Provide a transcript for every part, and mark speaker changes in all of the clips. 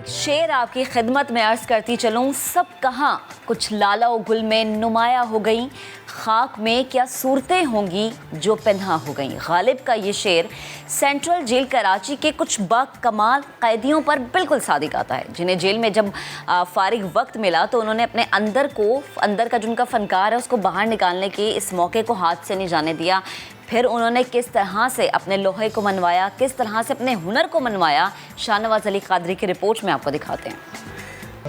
Speaker 1: शेर आपकी खिदमत में अर्ज करती चलूं, सब कहाँ कुछ लाला व गुल में नुमाया हो गई, खाक में क्या सूरतें होंगी जो पन्हा हो गई। गालिब का ये शेर सेंट्रल जेल कराची के कुछ बाकमाल कैदियों पर बिल्कुल सादिक आता है, जिन्हें जेल में जब फारिग वक्त मिला तो उन्होंने अपने अंदर का जो उनका फनकार है उसको बाहर निकालने के इस मौके को हाथ से नहीं जाने दिया। फिर उन्होंने किस तरह से अपने लोहे को मनवाया, किस तरह से अपने हुनर को मनवाया, शाहनवाज अली कादरी की रिपोर्ट में आपको दिखाते हैं।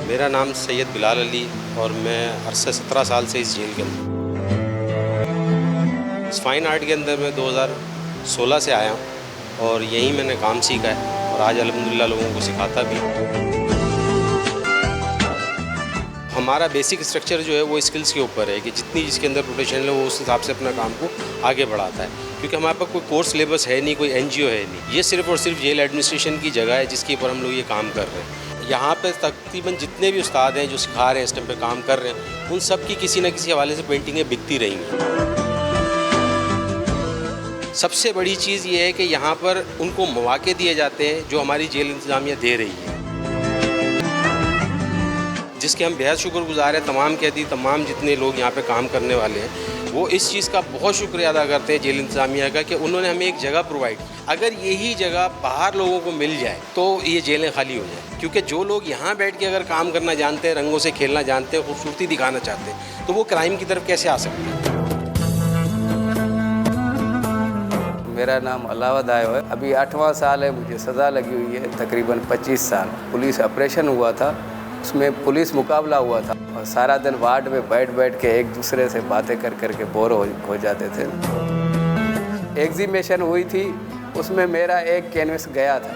Speaker 2: मेरा नाम सैयद बिलाल अली और मैं अरसे 17 साल से इस जेल के अंदर, इस फाइन आर्ट के अंदर मैं 2016 से आया हूँ और यहीं मैंने काम सीखा है और आज अल्हम्दुलिल्लाह लोगों को सिखाता भी हूँ। हमारा बेसिक स्ट्रक्चर जो है वो स्किल्स के ऊपर है कि जितनी जिसके अंदर प्रोटेक्शन है वो उस हिसाब से अपना काम को आगे बढ़ाता है, क्योंकि हमारे पास कोई कोर्स सिलेबस है नहीं, कोई एनजीओ है नहीं। ये सिर्फ और सिर्फ जेल एडमिनिस्ट्रेशन की जगह है जिसके ऊपर हम लोग ये काम कर रहे हैं। यहाँ पे तकरीबन जितने भी उस्ताद हैं जो सिखा रहे हैं, इस टाइम पे काम कर रहे हैं, उन सब की किसी न किसी हवाले से पेंटिंगें बिकती रही हैं। सबसे बड़ी चीज़ ये है कि यहाँ पर उनको मौके दिए जाते हैं जो हमारी जेल इंतज़ामिया दे रही है, जिसके हम बेहद शुक्रगुजार हैं। तमाम कैदी, तमाम जितने लोग यहाँ पे काम करने वाले हैं, वो इस चीज़ का बहुत शुक्रिया अदा करते हैं जेल इंतज़ामिया का कि उन्होंने हमें एक जगह प्रोवाइड की। अगर यही जगह बाहर लोगों को मिल जाए तो ये जेलें खाली हो जाए, क्योंकि जो लोग यहाँ बैठ के अगर काम करना जानते हैं, रंगों से खेलना जानते हैं, खूबसूरती दिखाना चाहते हैं, तो वो क्राइम की तरफ कैसे आ सकते हैं।
Speaker 3: मेरा नाम अलावा दायो है। अभी 8वां साल है, मुझे सज़ा लगी हुई है तकरीबन 25 साल। पुलिस ऑपरेशन हुआ था, उसमें पुलिस मुकाबला हुआ था और सारा दिन वार्ड में बैठ के एक दूसरे से बातें कर के बोर हो जाते थे। एग्जीबिशन हुई थी, उसमें मेरा एक कैनवस गया था।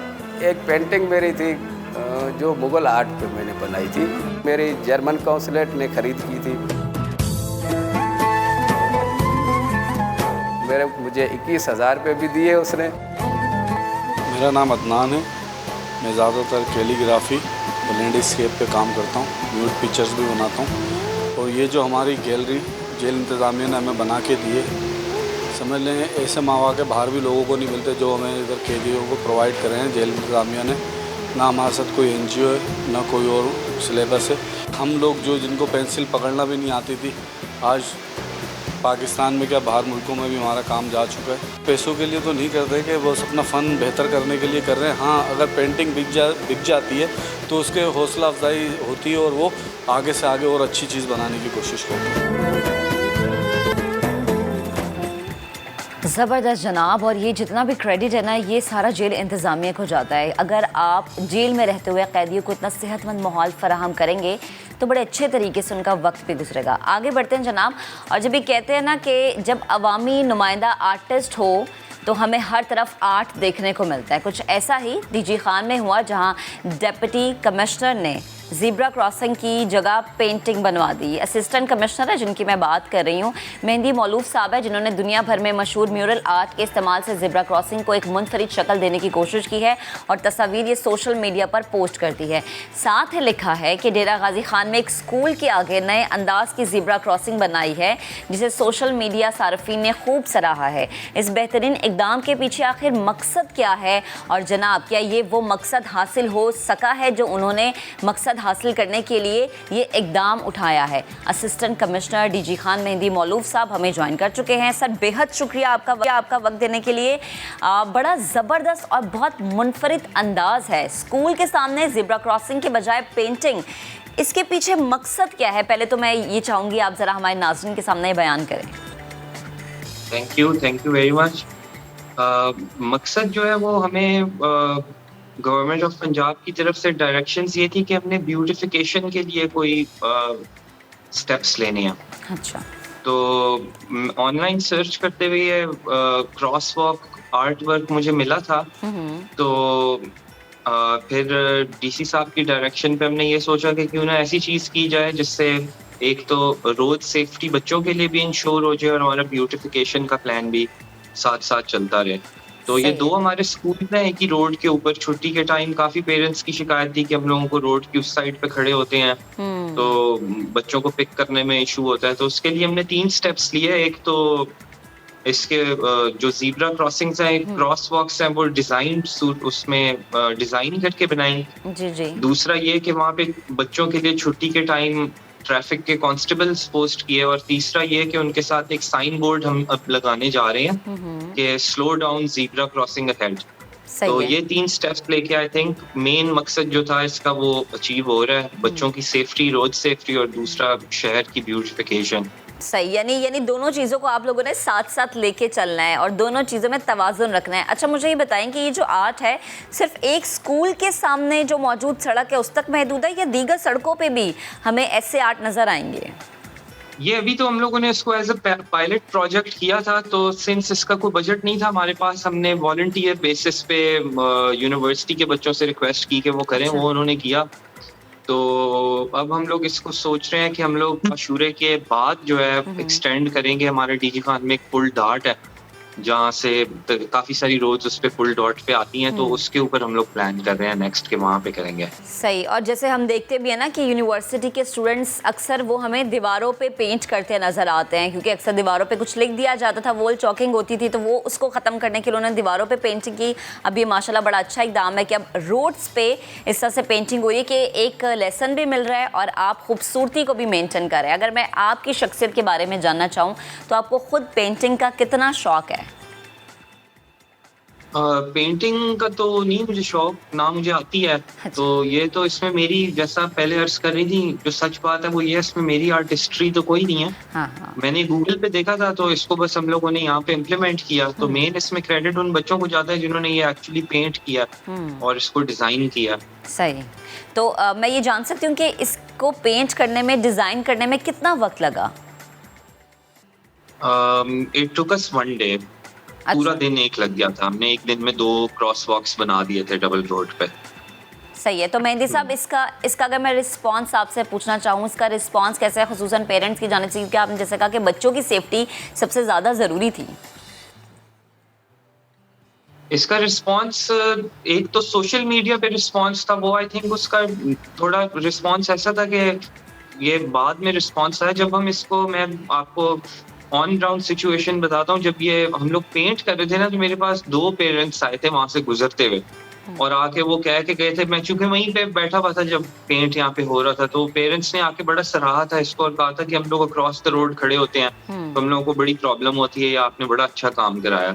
Speaker 3: एक पेंटिंग मेरी थी जो मुग़ल आर्ट पे मैंने बनाई थी, मेरी जर्मन कौंसलेट ने ख़रीद की थी। मुझे 21,000 रुपये भी दिए उसने।
Speaker 4: मेरा नाम अदनान है। मैं ज़्यादातर कैलीग्राफी और लैंडस्केप पे काम करता हूँ, न्यूड पिक्चर्स भी बनाता हूँ। और ये जो हमारी गैलरी जेल इंतज़ामिया ने हमें बना के दी है, समझ लें ऐसे मौके बाहर भी लोगों को नहीं मिलते जो हमें इधर कैदियों को प्रोवाइड कर रहे हैं जेल इंतज़ामिया ने। ना हमारे साथ कोई एनजीओ है, ना कोई और सिलेबस है। हम लोग जो जिनको पेंसिल पकड़ना भी नहीं आती थी, आज पाकिस्तान में क्या बाहर मुल्कों में भी हमारा काम जा चुका है। पैसों के लिए तो नहीं करते कि बस अपना फ़न बेहतर करने के लिए कर रहे हैं। हाँ, अगर पेंटिंग बिक जाती है तो उसके हौसला अफजाई होती है और वो आगे से आगे और अच्छी चीज़ बनाने की कोशिश करते हैं।
Speaker 1: ज़बरदस्त जनाब, और ये जितना भी क्रेडिट है ना, ये सारा जेल इंतज़ामिया को जाता है। अगर आप जेल में रहते हुए कैदियों को इतना सेहतमंद माहौल फराहम करेंगे तो बड़े अच्छे तरीके से उनका वक्त भी गुजरेगा। आगे बढ़ते हैं जनाब। और जब ये कहते हैं ना कि जब अवामी नुमाइंदा आर्टिस्ट हो तो हमें हर तरफ आर्ट देखने को मिलता है, कुछ ऐसा ही डीजी खान में हुआ, जहां डिप्टी कमिश्नर ने ज़ीब्रा क्रॉसिंग की जगह पेंटिंग बनवा दी। असिस्टेंट कमिश्नर है जिनकी मैं बात कर रही हूँ, मेहंदी मौलूफ साहब है, जिन्होंने दुनिया भर में मशहूर म्यूरल आर्ट के इस्तेमाल से ज़ीब्रा क्रॉसिंग को एक मुनफरिद शक्ल देने की कोशिश की है और तस्वीर ये सोशल मीडिया पर पोस्ट कर दी है। साथ ही लिखा है कि डेरा गाजी खान में एक स्कूल के आगे नए अंदाज की ज़ीब्रा क्रॉसिंग बनाई है, जिसे सोशल मीडिया सार्फिन ने खूब सराहा है। इस बेहतरीन इकदाम के पीछे आखिर मकसद क्या है, और जनाब क्या ये वो मकसद हासिल हो सका है जो उन्होंने मकसद हासिल करने के लिए ये इकदाम उठाया है। असिस्टेंट कमिश्नर डीजी खान मेहंदी मौलूफ साहब हमें ज्वाइन कर चुके हैं। सर, बेहद शुक्रिया आपका वक्त देने के लिए। बड़ा ज़बरदस्त और बहुत मुनफरिद अंदाज है, स्कूल के सामने ज़ीब्रा क्रॉसिंग के बजाय पेंटिंग, इसके पीछे मकसद क्या है? पहले तो मैं ये चाहूँगी आप ज़रा हमारे नाज़रीन के सामने बयान करें।
Speaker 5: Thank you very much. मकसद जो है वो हमें गवर्नमेंट ऑफ पंजाब की तरफ से डायरेक्शंस ये थी कि हमने ब्यूटिफिकेशन के लिए कोई स्टेप्स लेने हैं।
Speaker 1: अच्छा।
Speaker 5: तो ऑनलाइन सर्च करते हुए क्रॉस वॉक आर्ट वर्क मुझे मिला था। तो फिर डीसी साहब की डायरेक्शन पे हमने ये सोचा कि क्यों ना ऐसी चीज़ की जाए जिससे एक तो रोड सेफ्टी बच्चों के लिए भी इंश्योर हो जाए और हमारा ब्यूटिफिकेशन का प्लान भी साथ साथ चलता रहे। तो ये दो हमारे स्कूल में है कि रोड के ऊपर छुट्टी के टाइम काफी पेरेंट्स की शिकायत थी कि हम लोगों को रोड की उस साइड पे खड़े होते हैं तो बच्चों को पिक करने में इशू होता है। तो उसके लिए हमने 3 स्टेप्स लिए। एक तो اس کے جو زیبرا کراسنگز ہیں کراس واکس ہیں وہ ڈیزائنڈ سوٹ اس میں ڈیزائن کر کے بنائیں.
Speaker 1: جی جی.
Speaker 5: دوسرا یہ کہ وہاں پہ بچوں کے لیے چھٹی کے ٹائم ٹریفک کے کانسٹیبلز پوسٹ کیے, اور تیسرا یہ کہ ان کے ساتھ ایک سائن بورڈ ہم اب لگانے جا رہے ہیں کہ slow down zebra crossing ahead. تو یہ 3 اسٹیپس لے کے آئی تھنک مین مقصد جو تھا اس کا وہ اچیو ہو رہا ہے, بچوں کی سیفٹی, روڈ سیفٹی, اور دوسرا شہر کی بیوٹیفیکیشن.
Speaker 1: صحیح, یعنی دونوں چیزوں کو آپ لوگوں نے ساتھ ساتھ لے کے چلنا ہے اور دونوں چیزوں میں توازن رکھنا ہے. اچھا مجھے یہ بتائیں کہ یہ جو آرٹ ہے صرف ایک اسکول کے سامنے جو موجود سڑک ہے اس تک محدود ہے یا دیگر سڑکوں پہ بھی ہمیں ایسے آرٹ نظر آئیں گے؟
Speaker 5: یہ ابھی تو ہم لوگوں نے اس کو ایز اے پائلٹ پروجیکٹ کیا تھا, تو سنس اس کا کوئی بجٹ نہیں تھا ہمارے پاس, ہم نے والنٹیئر بیسس پہ یونیورسٹی کے بچوں سے ریکویسٹ کی کہ وہ کریں, وہ انہوں نے کیا. تو اب ہم لوگ اس کو سوچ رہے ہیں کہ ہم لوگ مشورے کے بعد جو ہے ایکسٹینڈ کریں گے. ہمارے ڈی جی خان میں ایک فل ڈاٹ ہے جہاں سے کافی ساری روڈز اس پہ فل ڈاٹ پہ آتی ہیں, تو اس کے اوپر ہم لوگ پلان کر رہے ہیں نیکسٹ کے وہاں پہ کریں گے.
Speaker 1: صحیح. اور جیسے ہم دیکھتے بھی ہیں نا کہ یونیورسٹی کے اسٹوڈنٹس اکثر وہ ہمیں دیواروں پہ پینٹ کرتے نظر آتے ہیں, کیونکہ اکثر دیواروں پہ کچھ لکھ دیا جاتا تھا, وال چاکنگ ہوتی تھی, تو وہ اس کو ختم کرنے کے لیے انہوں نے دیواروں پہ پینٹنگ کی. اب یہ ماشاء اللہ بڑا اچھا اقدام ہے کہ اب روڈس پہ اس طرح سے پینٹنگ ہو رہی ہے کہ ایک لیسن بھی مل رہا ہے اور آپ خوبصورتی کو بھی مینٹین کر رہے ہیں. اگر میں آپ کی شخصیت کے بارے میں جاننا چاہوں تو آپ کو خود پینٹنگ کا کتنا شوق ہے؟
Speaker 5: پینٹنگ کا تو نہیں مجھے شوق, نہ مجھے آتی ہے. تو یہ تو اس میں میری, جیسا پہلے عرض کر رہی تھی, جو سچ بات ہے وہ یہ, اس میں میری آرٹ ہسٹری تو کوئی نہیں ہے. میں نے گوگل پہ دیکھا تھا تو اس کو بس ہم لوگوں نے یہاں پہ امپلیمنٹ کیا. تو مین اس میں کریڈٹ ان بچوں کو جاتا ہے جنہوں نے یہ ایکچولی پینٹ کیا اور اس کو ڈیزائن کیا.
Speaker 1: صحیح. تو میں یہ جان سکتی ہوں کہ اس کو پینٹ کرنے میں, ڈیزائن کرنے میں کتنا وقت لگا؟
Speaker 5: It took us 1 day. پورا دن ایک لگ گیا تھا. ہم نے ایک دن میں 2 کراس واکس بنا دیے تھے ڈبل روڈ پہ.
Speaker 1: صحیح ہے. تو مہندی صاحب اس کا اگر میں رسپانس آپ سے پوچھنا چاہوں, اس کا رسپانس کیسا ہے خصوصاً پیرنٹس کی جانب سے, کہ آپ نے جیسے کہا کہ بچوں کی سیفٹی سب سے زیادہ ضروری تھی؟
Speaker 5: اس کا رسپانس, ایک تو سوشل میڈیا پہ رسپانس تھا, وہ آئی تھنک اس کا تھوڑا رسپانس ایسا تھا کہ یہ بعد میں رسپانس آیا جب ہم اس کو, میں آپ کو آن گراؤنڈ سچویشن بتاتا ہوں. جب یہ ہم لوگ پینٹ کر رہے تھے نا, تو میرے پاس 2 پیرنٹس آئے تھے وہاں سے گزرتے ہوئے, اور آ کے وہ کہہ کے گئے تھے, میں چونکہ وہیں پہ بیٹھا ہوا تھا جب پینٹ یہاں پہ ہو رہا تھا, تو پیرنٹس نے آ کے بڑا سراہا تھا اس کو اور کہا تھا کہ ہم لوگ اکراس دا روڈ کھڑے ہوتے ہیں تو ہم لوگوں کو بڑی پرابلم ہوتی ہے, یا آپ نے بڑا اچھا کام کرایا.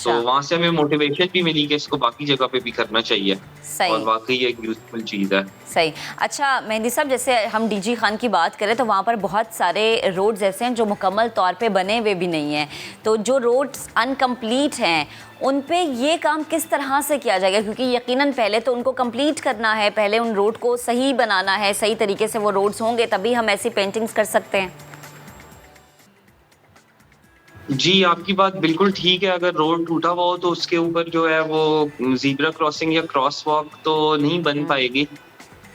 Speaker 5: تو وہاں سے ہمیں موٹیویشن بھی ملی کہ اس کو باقی جگہ پہ بھی کرنا چاہیے, اور واقعی ایک یوزفل چیز ہے.
Speaker 1: صحیح. اچھا مہندی صاحب, جیسے ہم ڈی جی خان کی بات کریں تو وہاں پر بہت سارے روڈز ایسے ہیں جو مکمل طور پہ بنے ہوئے بھی نہیں ہیں, تو جو روڈز انکمپلیٹ ہیں ان پہ یہ کام کس طرح سے کیا جائے گا؟ کیونکہ یقیناً پہلے تو ان کو کمپلیٹ کرنا ہے, پہلے ان روڈ کو صحیح بنانا ہے, صحیح طریقے سے وہ روڈز ہوں گے تبھی ہم ایسی پینٹنگز کر سکتے ہیں.
Speaker 5: جی آپ کی بات بالکل ٹھیک ہے. اگر روڈ ٹوٹا ہوا ہو تو اس کے اوپر جو ہے وہ زیبرا کراسنگ یا کراس واک تو نہیں بن پائے گی.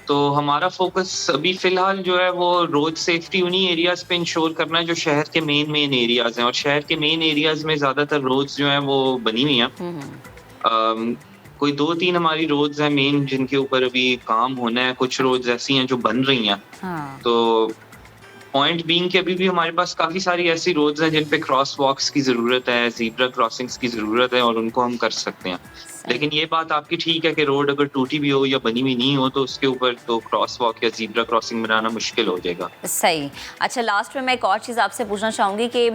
Speaker 5: تو ہمارا فوکس ابھی فی الحال جو ہے وہ روڈ سیفٹی انہی ایریاز پہ انشور کرنا ہے جو شہر کے مین ایریاز ہیں, اور شہر کے مین ایریاز میں زیادہ تر روڈز جو ہیں وہ بنی ہوئی ہیں. کوئی 2-3 ہماری روڈز ہیں مین جن کے اوپر ابھی کام ہونا ہے, کچھ روڈز ایسی ہیں جو بن رہی ہیں. تو پوائنٹ بینگ کہ ابھی بھی ہمارے پاس کافی ساری ایسی روڈز ہیں جن پہ کراس واکس کی ضرورت ہے, زیبرا کراسنگس کی ضرورت ہے, اور ان کو ہم کر سکتے ہیں. لیکن یہ بات آپ کی ٹھیک ہے کہ روڈ اگر ٹوٹی بھی ہو یا بنی ہوئی نہیں ہو تو اس کے اوپر تو کراس واک یا زیبرا کراسنگ بنانا مشکل ہو جائے گا.
Speaker 1: صحیح. اچھا لاسٹ میں ایک اور چیز آپ سے پوچھنا چاہوں گی کہ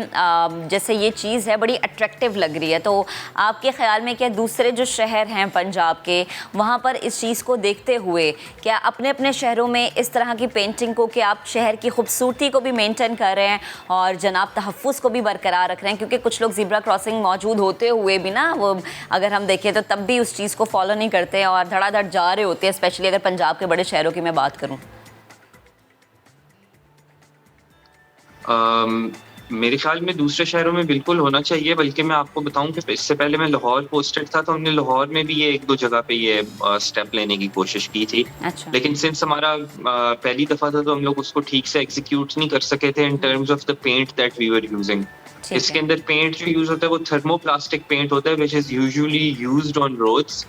Speaker 1: جیسے یہ چیز ہے بڑی اٹریکٹیو لگ رہی ہے, تو آپ کے خیال میں کیا دوسرے جو شہر ہیں پنجاب کے, وہاں پر اس چیز کو دیکھتے ہوئے کیا اپنے اپنے شہروں میں اس طرح کی پینٹنگ کو, کہ آپ شہر کی خوبصورتی کو بھی مینٹین کر رہے ہیں اور جناب تحفظ کو بھی برقرار رکھ رہے ہیں؟ کیونکہ کچھ لوگ زیبرا کراسنگ موجود ہوتے ہوئے بھی نا, وہ اگر ہم دیکھیں تو تب بھی اس چیز کو فالو نہیں کرتے اور دھڑا دھڑ جا رہے ہوتے ہیں, اسپیشلی اگر پنجاب کے بڑے شہروں کی میں بات کروں.
Speaker 5: میرے خیال میں دوسرے شہروں میں بالکل ہونا چاہیے, بلکہ میں آپ کو بتاؤں کہ اس سے پہلے میں لاہور پوسٹڈ تھا تو ہم نے لاہور میں بھی یہ 1-2 جگہ پہ یہ اسٹیپ لینے کی کوشش کی تھی. لیکن سنس ہمارا پہلی دفعہ تھا تو ہم لوگ اس کو ٹھیک سے ایگزیکیوٹ نہیں کر سکے تھے in terms of the paint that we were using. इसके अंदर पेंट जो यूज होता है वो थर्मोप्लास्टिक पेंट होता है which is usually used on roads.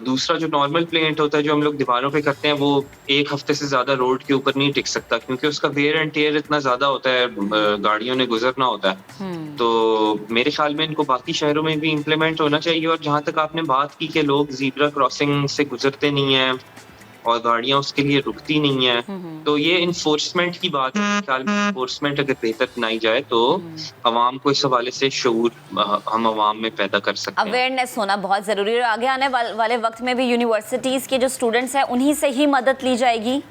Speaker 5: दूसरा जो नॉर्मल पेंट होता है जो हम लोग दीवारों पे करते हैं वो एक हफ्ते से ज्यादा रोड के ऊपर नहीं टिक सकता क्योंकि उसका वेयर एंड टेयर इतना ज्यादा होता है, गाड़ियों ने गुजरना होता है। तो मेरे ख्याल में इनको बाकी शहरों में भी इम्प्लीमेंट होना चाहिए। और जहाँ तक आपने बात की कि लोग ज़ीब्रा क्रॉसिंग से गुजरते नहीं हैं और गाड़ियां उसके लिए रुकती नहीं है, तो ये इन्फोर्समेंट की बात है। ख्याल में इन्फोर्समेंट अगर बेहतर बनाई जाए तो अवाम को इस हवाले से शऊर हम अवाम में पैदा कर सकते हैं।
Speaker 1: अवेयरनेस होना बहुत ज़रूरी है और आगे आने वाले वक्त में भी यूनिवर्सिटीज़ के जो स्टूडेंट्स हैं उन्हीं से ही मदद ली जाएगी।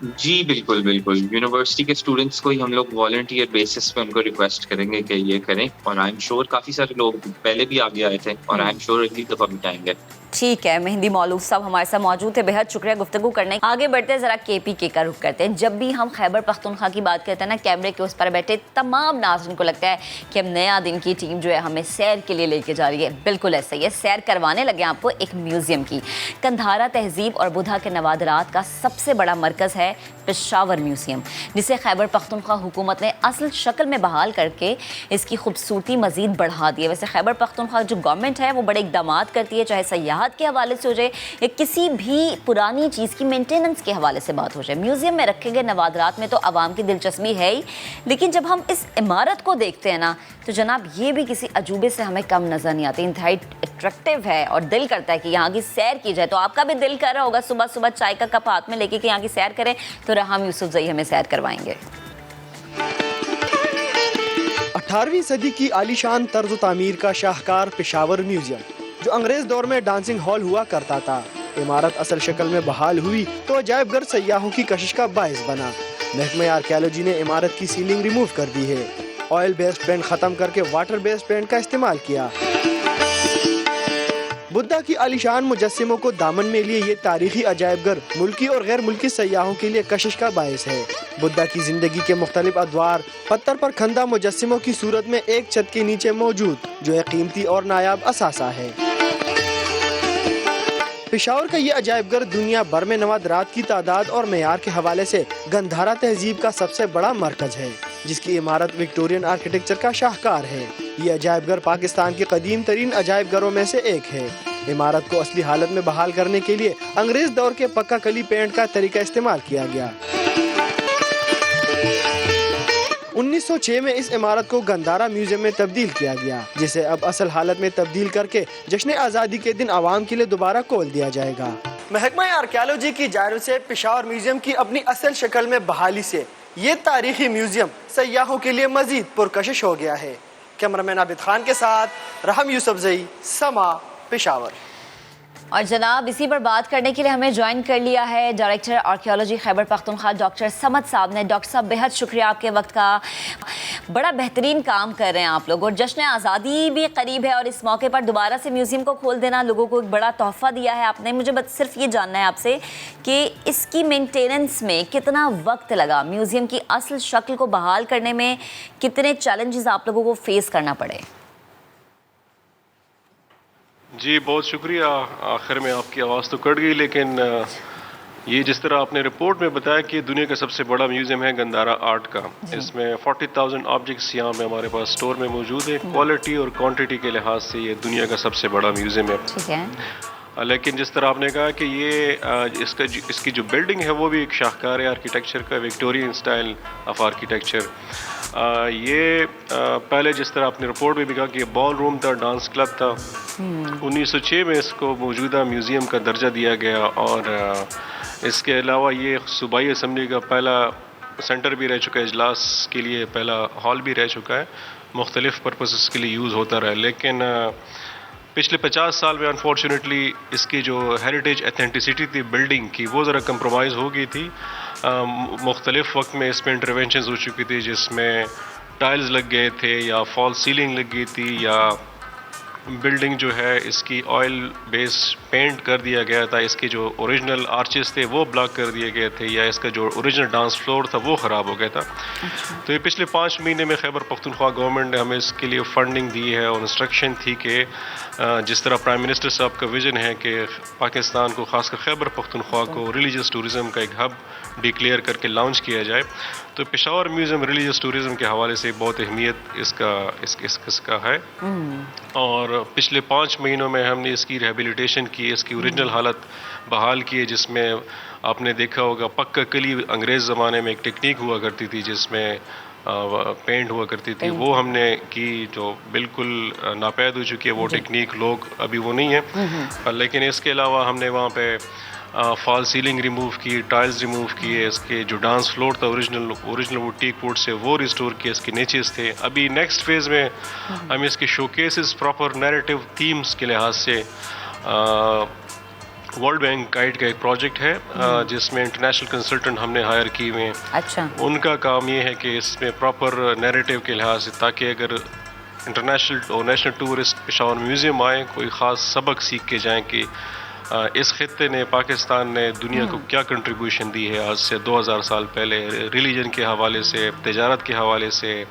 Speaker 5: जी बिल्कुल बिल्कुल, यूनिवर्सिटी के स्टूडेंट्स को ही हम लोग वॉलंटियर बेसिस पे उनको रिक्वेस्ट करेंगे कि ये करें और आई एम श्योर काफ़ी सारे लोग पहले भी आगे आए थे और आई एम श्योर अगली दफ़ा भी आएंगे।
Speaker 1: ठीक है, मेहंदी मौलूद साहब हमारे साथ मौजूद थे, बेहद शुक्रिया गुफ्तगू करने। आगे बढ़ते हैं, ज़रा KPK का रुख करते हैं। जब भी हम खैबर पख्तूनख्वा की बात करते हैं ना, कैमरे के उस पर बैठे तमाम नाज़रीन को लगता है कि अब नया दिन की टीम जो है हमें सैर के लिए लेके जा रही है। बिल्कुल ऐसा ही है, सैर करवाने लगे आपको एक म्यूज़ियम की। कंधारा तहजीब और बुधा के नवादरात का सबसे बड़ा मरकज़ है पेशावर म्यूज़ियम, जिसे खैबर पख्तूनख्वा हुकूमत ने असल शक्ल में बहाल करके इसकी खूबसूरती मज़ीद बढ़ा दी है। वैसे खैबर पख्तूनख्वा जो गवर्नमेंट है वो बड़े इक़दामात करती है, चाहे सयाहत के हवाले से हो जाए या किसी भी पुरानी चीज़ की मेंटेनेंस के हवाले से बात हो जाए। म्यूज़ियम में रखे गए नवादरात में तो आवाम की दिलचस्पी है ही, लेकिन जब हम इस इमारत को देखते हैं ना तो जनाब ये भी किसी अजूबे से हमें कम नज़र नहीं आती। इंतहाई अट्रैक्टिव है और दिल करता है कि यहाँ की सैर की जाए। तो आपका भी दिल कर रहा होगा सुबह सुबह चाय का कप हाथ में लेके कि यहाँ की सैर करें, तो राहम यूसुफजई हमें सैर करवाएंगे।
Speaker 6: 18वीं सदी की आलीशान तर्ज तामीर का शाहकार पेशावर म्यूजियम, जो अंग्रेज दौर में डांसिंग हॉल हुआ करता था, इमारत असल शक्ल में बहाल हुई तो अजायबघर सयाहों की कशिश का बायस बना। महकमे आर्कियोलॉजी ने इमारत की सीलिंग रिमूव कर दी है, ऑयल बेस्ड पेंट खत्म करके वाटर बेस्ड पेंट का इस्तेमाल किया। बुद्धा की आलीशान मुजस्सिमों को दामन में लिए ये तारीखी अजायबघर मुल्की और गैर मुल्की सयाहों के लिए कशिश का बायस है। बुद्धा की जिंदगी के मुख्तलिफ अदवार पत्थर पर खंदा मुजस्सिमों की सूरत में एक छत के नीचे मौजूद, जो एक कीमती और नायाब असासा है। पेशावर का ये अजायबघर दुनिया भर में नवादरात की तादाद और मेयार के हवाले से गंधारा तहजीब का सबसे बड़ा मरकज है, जिसकी इमारत विक्टोरियन आर्किटेक्चर का शाहकार है। ये अजायबघर पाकिस्तान के कदीम तरीन अजायबघरों में से एक है। इमारत को असली हालत में बहाल करने के लिए अंग्रेज दौर के पक्का कली पेंट का तरीका इस्तेमाल किया गया। 1906 में इस इमारत को गंधारा म्यूजियम में तब्दील किया गया, जिसे अब असल हालत में तब्दील करके जश्न आज़ादी के दिन आवाम के लिए दोबारा खोल दिया जाएगा। महकमा आर्कियोलॉजी की जानिब से पेशावर म्यूजियम की अपनी असल शक्ल में बहाली से ये तारीखी म्यूजियम सयाहों के लिए मजीद पुरकशिश हो गया है। कैमरामैन आबिद खान के साथ रहम यूसुफजई, समा, पेशावर।
Speaker 1: और जनाब इसी पर बात करने के लिए हमें ज्वाइन कर लिया है director archaeology Khyber Pakhtunkhwa doctor Samad साहब ने। डॉक्टर साहब बेहद शुक्रिया आपके वक्त का, बड़ा बेहतरीन काम कर रहे हैं आप लोग और जश्न आज़ादी भी करीब है और इस मौके पर दोबारा से म्यूज़ियम को खोल देना लोगों को एक बड़ा तोहफ़ा दिया है आपने। मुझे बस सिर्फ ये जानना है आपसे कि इसकी मेंटेनेंस में कितना वक्त लगा, म्यूज़ियम की असल शक्ल को बहाल करने में कितने चैलेंजेस आप लोगों को फेस करना पड़े?
Speaker 7: जी बहुत शुक्रिया। आखिर में आपकी आवाज़ तो कट गई, लेकिन ये जिस तरह आपने रिपोर्ट में बताया कि दुनिया का सबसे बड़ा म्यूज़ियम है गंधारा आर्ट का, इसमें 40,000 ऑब्जेक्ट्स यहाँ में हमारे पास स्टोर में मौजूद है। क्वालिटी और क्वांटिटी के लिहाज से ये दुनिया का सबसे बड़ा म्यूज़ियम है।
Speaker 1: ठीक है।
Speaker 7: लेकिन जिस तरह आपने कहा कि ये इसकी जो बिल्डिंग है वो भी एक शाहकार है आर्किटेक्चर का, विक्टोरियन स्टाइल ऑफ आर्किटेक्चर। ये पहले जिस तरह आपने रिपोर्ट में भी कहा कि ये बॉल रूम था, डांस क्लब था। 1906 में इसको मौजूदा म्यूज़ियम का दर्जा दिया गया और इसके अलावा ये सूबाई असम्बली का पहला सेंटर भी रह चुका है, इजलास के लिए पहला हॉल भी रह चुका है, मुख्तलिफ़ पर्पसेस के लिए यूज़ होता रहा। लेकिन पिछले 50 साल में अनफॉर्चुनेटली इसकी जो हेरिटेज एथेंटिसिटी थी बिल्डिंग की वो ज़रा कंप्रोमाइज़ हो गई थी। मुख्तलिफ़ वक्त में इसमें इंटरवेंशंस हो चुकी थी, जिसमें टाइल्स लग गए थे या फॉल सीलिंग लग गई थी या बिल्डिंग जो है इसकी ऑयल बेस पेंट कर दिया गया था, इसके जो ओरिजिनल आर्चेस थे वो ब्लॉक कर दिए गए थे या इसका जो ओरिजिनल डांस फ्लोर था वो ख़राब हो गया था। तो ये पिछले 5 महीने में खैबर पख्तूनख्वा गवर्नमेंट ने हमें इसके लिए फ़ंडिंग दी है और इंस्ट्रक्शन थी कि जिस तरह प्राइम मिनिस्टर साहब का विज़न है कि पाकिस्तान को ख़ासकर खैबर पख्तूनख्वा को रिलीजियस टूरिज़म का एक हब डिक्लेयर करके लॉन्च किया जाए, تو پشاور میوزیم ریلیجس ٹورزم کے حوالے سے بہت اہمیت اس کا ہے. اور پچھلے 5 مہینوں میں ہم نے اس کی ریہیبلیٹیشن کی, اس کی اوریجنل حالت بحال کی ہے, جس میں آپ نے دیکھا ہوگا پکا کلی انگریز زمانے میں ایک ٹیکنیک ہوا کرتی تھی جس میں پینٹ ہوا کرتی تھی, وہ ہم نے کی, جو بالکل ناپید ہو چکی ہے وہ ٹیکنیک, لوگ ابھی وہ نہیں ہے. لیکن اس کے علاوہ ہم نے وہاں پہ فال سیلنگ ریموو کی, ٹائلز ریموو کیے, اس کے جو ڈانس فلور تھا اوریجنل وہ ٹیک ووڈ سے وہ ریسٹور کیے, اس کے نیچز تھے. ابھی نیکسٹ فیز میں ہم اس کے شو کیسز پراپر نیریٹو تھیمز کے لحاظ سے ورلڈ بینک گائیڈ کا ایک پروجیکٹ ہے جس میں انٹرنیشنل کنسلٹنٹ ہم نے ہائر کی ہوئے ہیں.
Speaker 1: اچھا,
Speaker 7: ان کا کام یہ ہے کہ اس میں پراپر نیریٹو کے لحاظ سے, تاکہ اگر انٹرنیشنل اور نیشنل ٹورسٹ پشاور میوزیم آئیں کوئی خاص سبق سیکھ کے جائیں کہ اس خطے نے, پاکستان نے دنیا کو کیا کنٹریبیوشن دی ہے آج سے 2000 سال پہلے, ریلیجن کے حوالے سے, تجارت کے حوالے سے,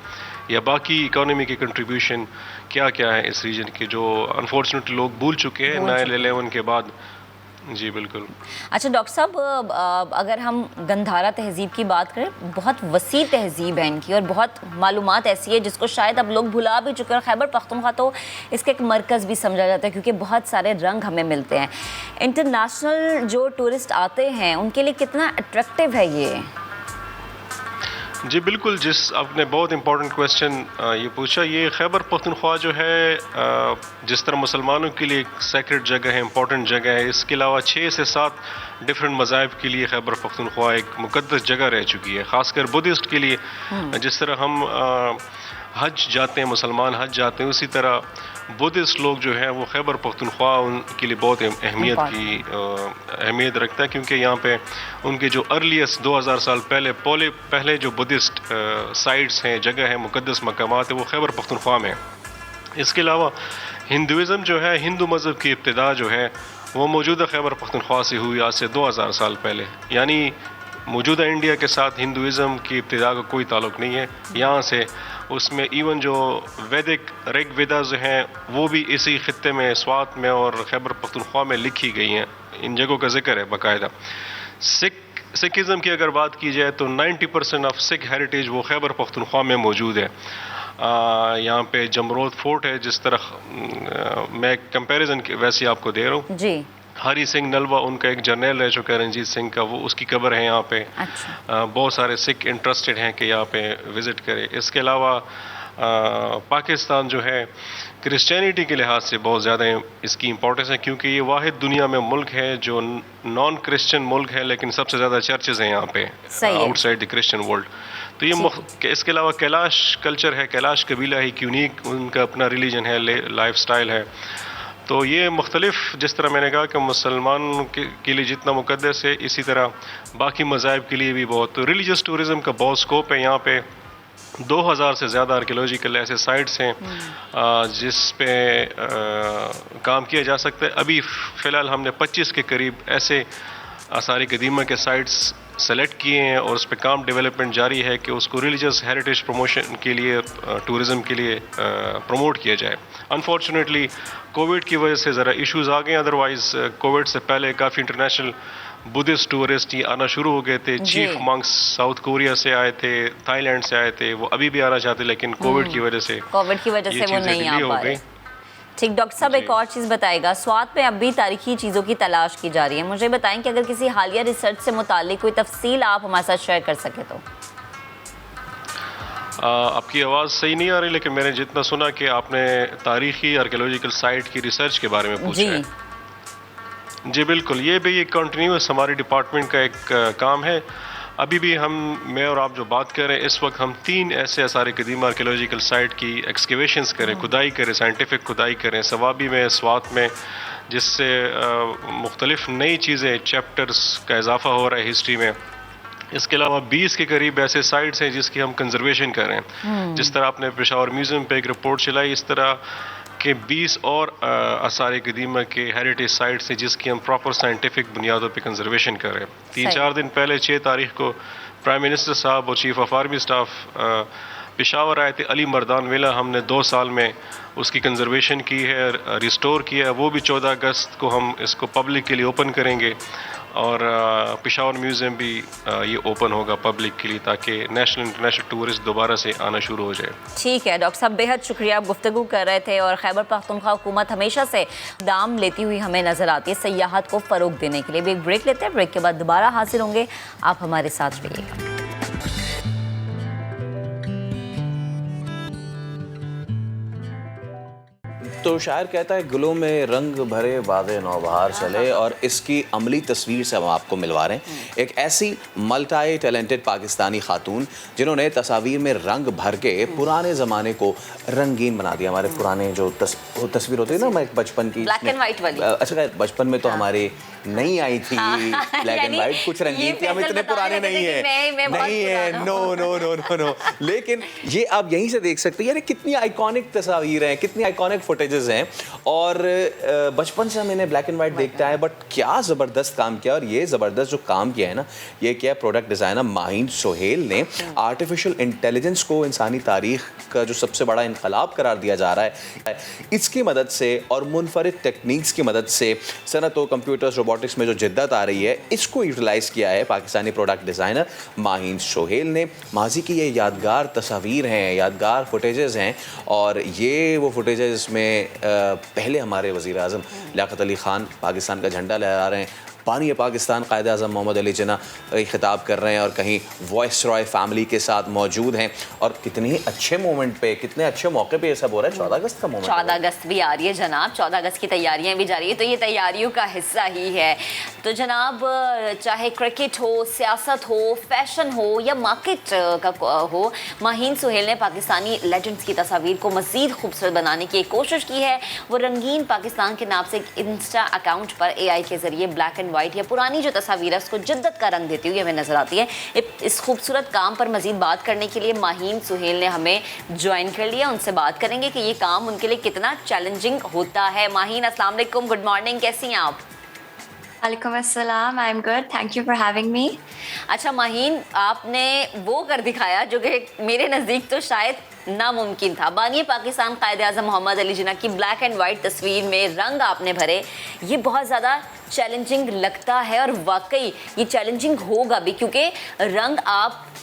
Speaker 7: یا باقی اکانومی کی کنٹریبیوشن کیا کیا ہے اس ریجن کے, جو انفارچونیٹلی لوگ بھول چکے ہیں 9/11 کے بعد. جی بالکل.
Speaker 1: اچھا ڈاکٹر صاحب, اگر ہم گندھارا تہذیب کی بات کریں, بہت وسیع تہذیب ہے ان کی, اور بہت معلومات ایسی ہے جس کو شاید اب لوگ بھلا بھی چکے ہیں. اور خیبر پختونخوا تو اس کا ایک مرکز بھی سمجھا جاتا ہے کیونکہ بہت سارے رنگ ہمیں ملتے ہیں. انٹرنیشنل جو ٹورسٹ آتے ہیں ان کے لیے کتنا اٹریکٹیو ہے یہ؟
Speaker 7: جی بالکل, آپ نے بہت امپورٹنٹ کویشچن یہ پوچھا. یہ خیبر پختونخوا جو ہے جس طرح مسلمانوں کے لیے ایک سیکرڈ جگہ ہے, امپورٹنٹ جگہ ہے, اس کے علاوہ 6 سے 7 ڈفرینٹ مذاہب کے لیے خیبر پختونخوا ایک مقدس جگہ رہ چکی ہے, خاص کر بدھسٹ کے لیے. جس طرح ہم حج جاتے ہیں, مسلمان حج جاتے ہیں, اسی طرح بدھسٹ لوگ جو ہیں وہ خیبر پختونخوا ان کے لیے بہت اہمیت رکھتا ہے, کیونکہ یہاں پہ ان کے جو ارلیسٹ 2000 سال پہلے جو بدھسٹ سائٹس ہیں, جگہ ہیں, مقدس مقامات ہیں, وہ خیبر پختونخوا میں. اس کے علاوہ ہندوازم جو ہے, ہندو مذہب کی ابتدا جو ہے وہ موجودہ خیبر پختونخوا سے ہوئی آج سے 2000 سال پہلے. یعنی موجودہ انڈیا کے ساتھ ہندوازم کی ابتدا کا کوئی تعلق نہیں ہے یہاں سے. اس میں ایون جو ویدک ریگ ویداز ہیں وہ بھی اسی خطے میں, سوات میں اور خیبر پختونخوا میں لکھی گئی ہیں. ان جگہوں کا ذکر ہے باقاعدہ. سکھزم کی اگر بات کی جائے تو 90% آف سکھ ہیریٹیج وہ خیبر پختونخوا میں موجود ہے. یہاں پہ جمرود فورٹ ہے, جس طرح میں کمپیریزن ویسے آپ کو دے رہا ہوں.
Speaker 1: جی.
Speaker 7: ہری سنگھ نلوا ان کا ایک جرنیل رہ چکا ہے, رنجیت سنگھ کا, وہ اس کی قبر ہے یہاں پہ. بہت سارے سکھ انٹرسٹڈ ہیں کہ یہاں پہ وزٹ کرے. اس کے علاوہ پاکستان جو ہے کرسچینٹی کے لحاظ سے بہت زیادہ اس کی امپورٹنس ہے, کیونکہ یہ واحد دنیا میں ملک ہے جو نان کرسچن ملک ہے, لیکن سب سے زیادہ چرچز ہیں یہاں پہ آؤٹ سائڈ دی کرسچن ورلڈ. تو یہ اس کے علاوہ کیلاش کلچر ہے, کیلاش قبیلہ ہے, یونیک ان کا اپنا ریلیجن ہے, لائف سٹائل ہے. تو یہ مختلف, جس طرح میں نے کہا کہ مسلمان کے لیے جتنا مقدس ہے, اسی طرح باقی مذاہب کے لیے بھی بہت. ریلیجس ٹورزم کا بہت اسکوپ ہے یہاں پہ. 2000 سے زیادہ آرکیولوجیکل ایسے سائٹس ہیں جس پہ کام کیا جا سکتا ہے. ابھی فی الحال ہم نے 25 کے قریب ایسے آثار قدیمہ کے سائٹس سلیکٹ کیے ہیں, اور اس پہ کام ڈیولپمنٹ جاری ہے کہ اس کو ریلیجس ہیریٹیج پروموشن کے لیے, ٹورزم کے لیے پروموٹ کیا جائے. انفارچونیٹلی کووڈ کی وجہ سے ذرا ایشوز آ گئے, ادروائز کووڈ سے پہلے کافی انٹرنیشنل بدھسٹ ٹورسٹ آنا شروع ہو گئے تھے. چیف مانکس ساؤتھ کوریا سے آئے تھے, تھائی لینڈ سے آئے تھے, وہ ابھی بھی آنا چاہتے, لیکن کووڈ کی وجہ سے
Speaker 1: وہ نہیں آ پا رہے. ٹھیک ڈاکٹر صاحب, ایک اور چیز بتائے گا, سوات میں اب بھی تاریخی چیزوں کی تلاش کی جا رہی ہے. مجھے بتائیں کہ اگر کسی حالیہ ریسرچ سے متعلق کوئی تفصیل آپ ہمارے ساتھ شیئر کر سکے تو.
Speaker 7: آپ کی آواز صحیح نہیں آ رہی, لیکن میں نے جتنا سنا کہ آپ نے تاریخی آرکیولوجیکل سائٹ کی ریسرچ کے بارے میں پوچھا ہے. جی بالکل, یہ بھی ایک کنٹینیوس ہماری ڈپارٹمنٹ کا ایک کام ہے. ابھی بھی میں اور آپ جو بات کر رہے ہیں اس وقت, ہم 3 ایسے آثار قدیمہ آرکیولوجیکل سائٹ کی ایکسکیویشنز کریں, کھدائی کریں, سائنٹیفک کھدائی کریں, سوابی میں, سوات میں, جس سے مختلف نئی چیزیں, چیپٹرز کا اضافہ ہو رہا ہے ہسٹری میں. اس کے علاوہ 20 کے قریب ایسے سائٹس ہیں جس کی ہم کنزرویشن کر رہے ہیں. جس طرح آپ نے پشاور میوزیم پہ ایک رپورٹ چلائی, اس طرح کہ 20 اور آثار قدیمہ کے ہیریٹیج سائٹس ہیں جس کی ہم پراپر سائنٹیفک بنیادوں پہ کنزرویشن کر رہے ہیں. 3-4 دن پہلے 6 تاریخ کو پرائم منسٹر صاحب اور chief of army staff Peshawar آئے تھے. علی مردان ویلا ہم نے 2 سال میں اس کی کنزرویشن کی ہے, ریسٹور کیا ہے. وہ بھی 14 اگست کو ہم اس کو پبلک کے لیے اوپن کریں گے. اور پشاور میوزیم بھی یہ اوپن ہوگا پبلک کے لیے تاکہ نیشنل انٹرنیشنل ٹورسٹ دوبارہ سے آنا شروع ہو جائے.
Speaker 1: ٹھیک ہے ڈاکٹر صاحب، بہت شکریہ، آپ گفتگو کر رہے تھے. اور خیبر پختونخوا حکومت ہمیشہ سے اقدام لیتی ہوئی ہمیں نظر آتی ہے سیاحت کو فروغ دینے کے لیے. بھی ایک بریک لیتے ہیں، بریک کے بعد دوبارہ حاضر ہوں گے، آپ ہمارے ساتھ رہیے گا.
Speaker 8: تو شاعر کہتا ہے گلوں میں رنگ بھرے باد نوبہار چلے، اور اس کی عملی تصویر سے ہم آپ کو ملوا رہے ہیں ایک ایسی ملٹائی ٹیلنٹڈ پاکستانی خاتون جنہوں نے تصاویر میں رنگ بھر کے پرانے زمانے کو رنگین بنا دیا. ہمارے پرانے جو تصویر ہوتی ہے نا ہمارے بچپن کی،
Speaker 1: بلیک اینڈ وائٹ والی.
Speaker 8: اچھا بچپن میں تو ہمارے نہیں آئی تھی بلیک اینڈ وائٹ، کچھ رنگین تھی. ہم اتنے پرانے نہیں ہیں، نو نو نو نو نو. لیکن یہ آپ یہیں سے دیکھ سکتے ہیں یعنی کتنی آئیکونک تصاویر ہیں، کتنی آئیکونک فوٹیجز ہیں. اور بچپن سے ہم انہیں بلیک اینڈ وائٹ دیکھتا ہے، بٹ کیا زبردست کام کیا. اور یہ زبردست جو کام کیا ہے نا، یہ کیا پروڈکٹ ڈیزائنر ماہین سہیل نے. آرٹیفیشل انٹیلیجنس کو انسانی تاریخ کا جو سب سے بڑا انقلاب قرار دیا جا رہا ہے، اس کی مدد سے اور منفرد ٹیکنیکس کی مدد سے صنعت و کمپیوٹرز روبوٹکس میں جو جدت آ رہی ہے، اس کو یوٹیلائز کیا ہے پاکستانی پروڈکٹ ڈیزائنر ماہین سہیل نے. ماضی کی یہ یادگار تصاویر ہیں، یادگار فوٹیجز ہیں، اور یہ وہ فوٹیجز میں پہلے ہمارے وزیر اعظم لیاقت علی خان پاکستان کا جھنڈا لہرا رہے ہیں، بانی پاکستان قائد اعظم محمد علی جناح خطاب کر رہے ہیں، اور کہیں وائس رائے فیملی کے ساتھ موجود ہیں. اور کتنے اچھے مومنٹ پہ، کتنے اچھے موقع پہ یہ سب ہو رہا ہے. 14 اگست کا مومنٹ،
Speaker 1: 14 اگست بھی آ رہی ہے جناب، 14 اگست کی تیاریاں بھی جاری ہیں، تو یہ تیاریوں کا حصہ ہی ہے. تو جناب چاہے کرکٹ ہو، سیاست ہو، فیشن ہو یا مارکیٹ کا ہو، ماہین سہیل نے پاکستانی لیجنڈز کی تصاویر کو مزید خوبصورت بنانے کی ایک کوشش کی ہے. وہ رنگین پاکستان کے نام سے ایک انسٹا اکاؤنٹ پر اے آئی کے ذریعے بلیک اینڈ وائٹ یا پرانی جو تصاویر ہے اس کو جدت کا رنگ دیتی ہوئی ہمیں نظر آتی ہے. اس خوبصورت کام پر مزید بات کرنے کے لیے ماہین سہیل نے ہمیں جوائن کر لیا. ان سے بات کریں گے کہ یہ کام ان کے لیے کتنا چیلنجنگ ہوتا ہے. ماہین السلام علیکم، گڈ مارننگ، کیسی ہیں آپ؟
Speaker 9: وعلیکم السلام، I am good, thank you for having me.
Speaker 1: اچھا ماہین، آپ نے وہ کر دکھایا جو کہ میرے نزدیک تو شاید ناممکن تھا. بانی پاکستان قائد اعظم محمد علی جناح کی بلیک اینڈ وائٹ تصویر میں رنگ آپ نے بھرے. یہ بہت زیادہ چیلنجنگ لگتا ہے، اور واقعی یہ چیلنجنگ ہوگا بھی، کیونکہ رنگ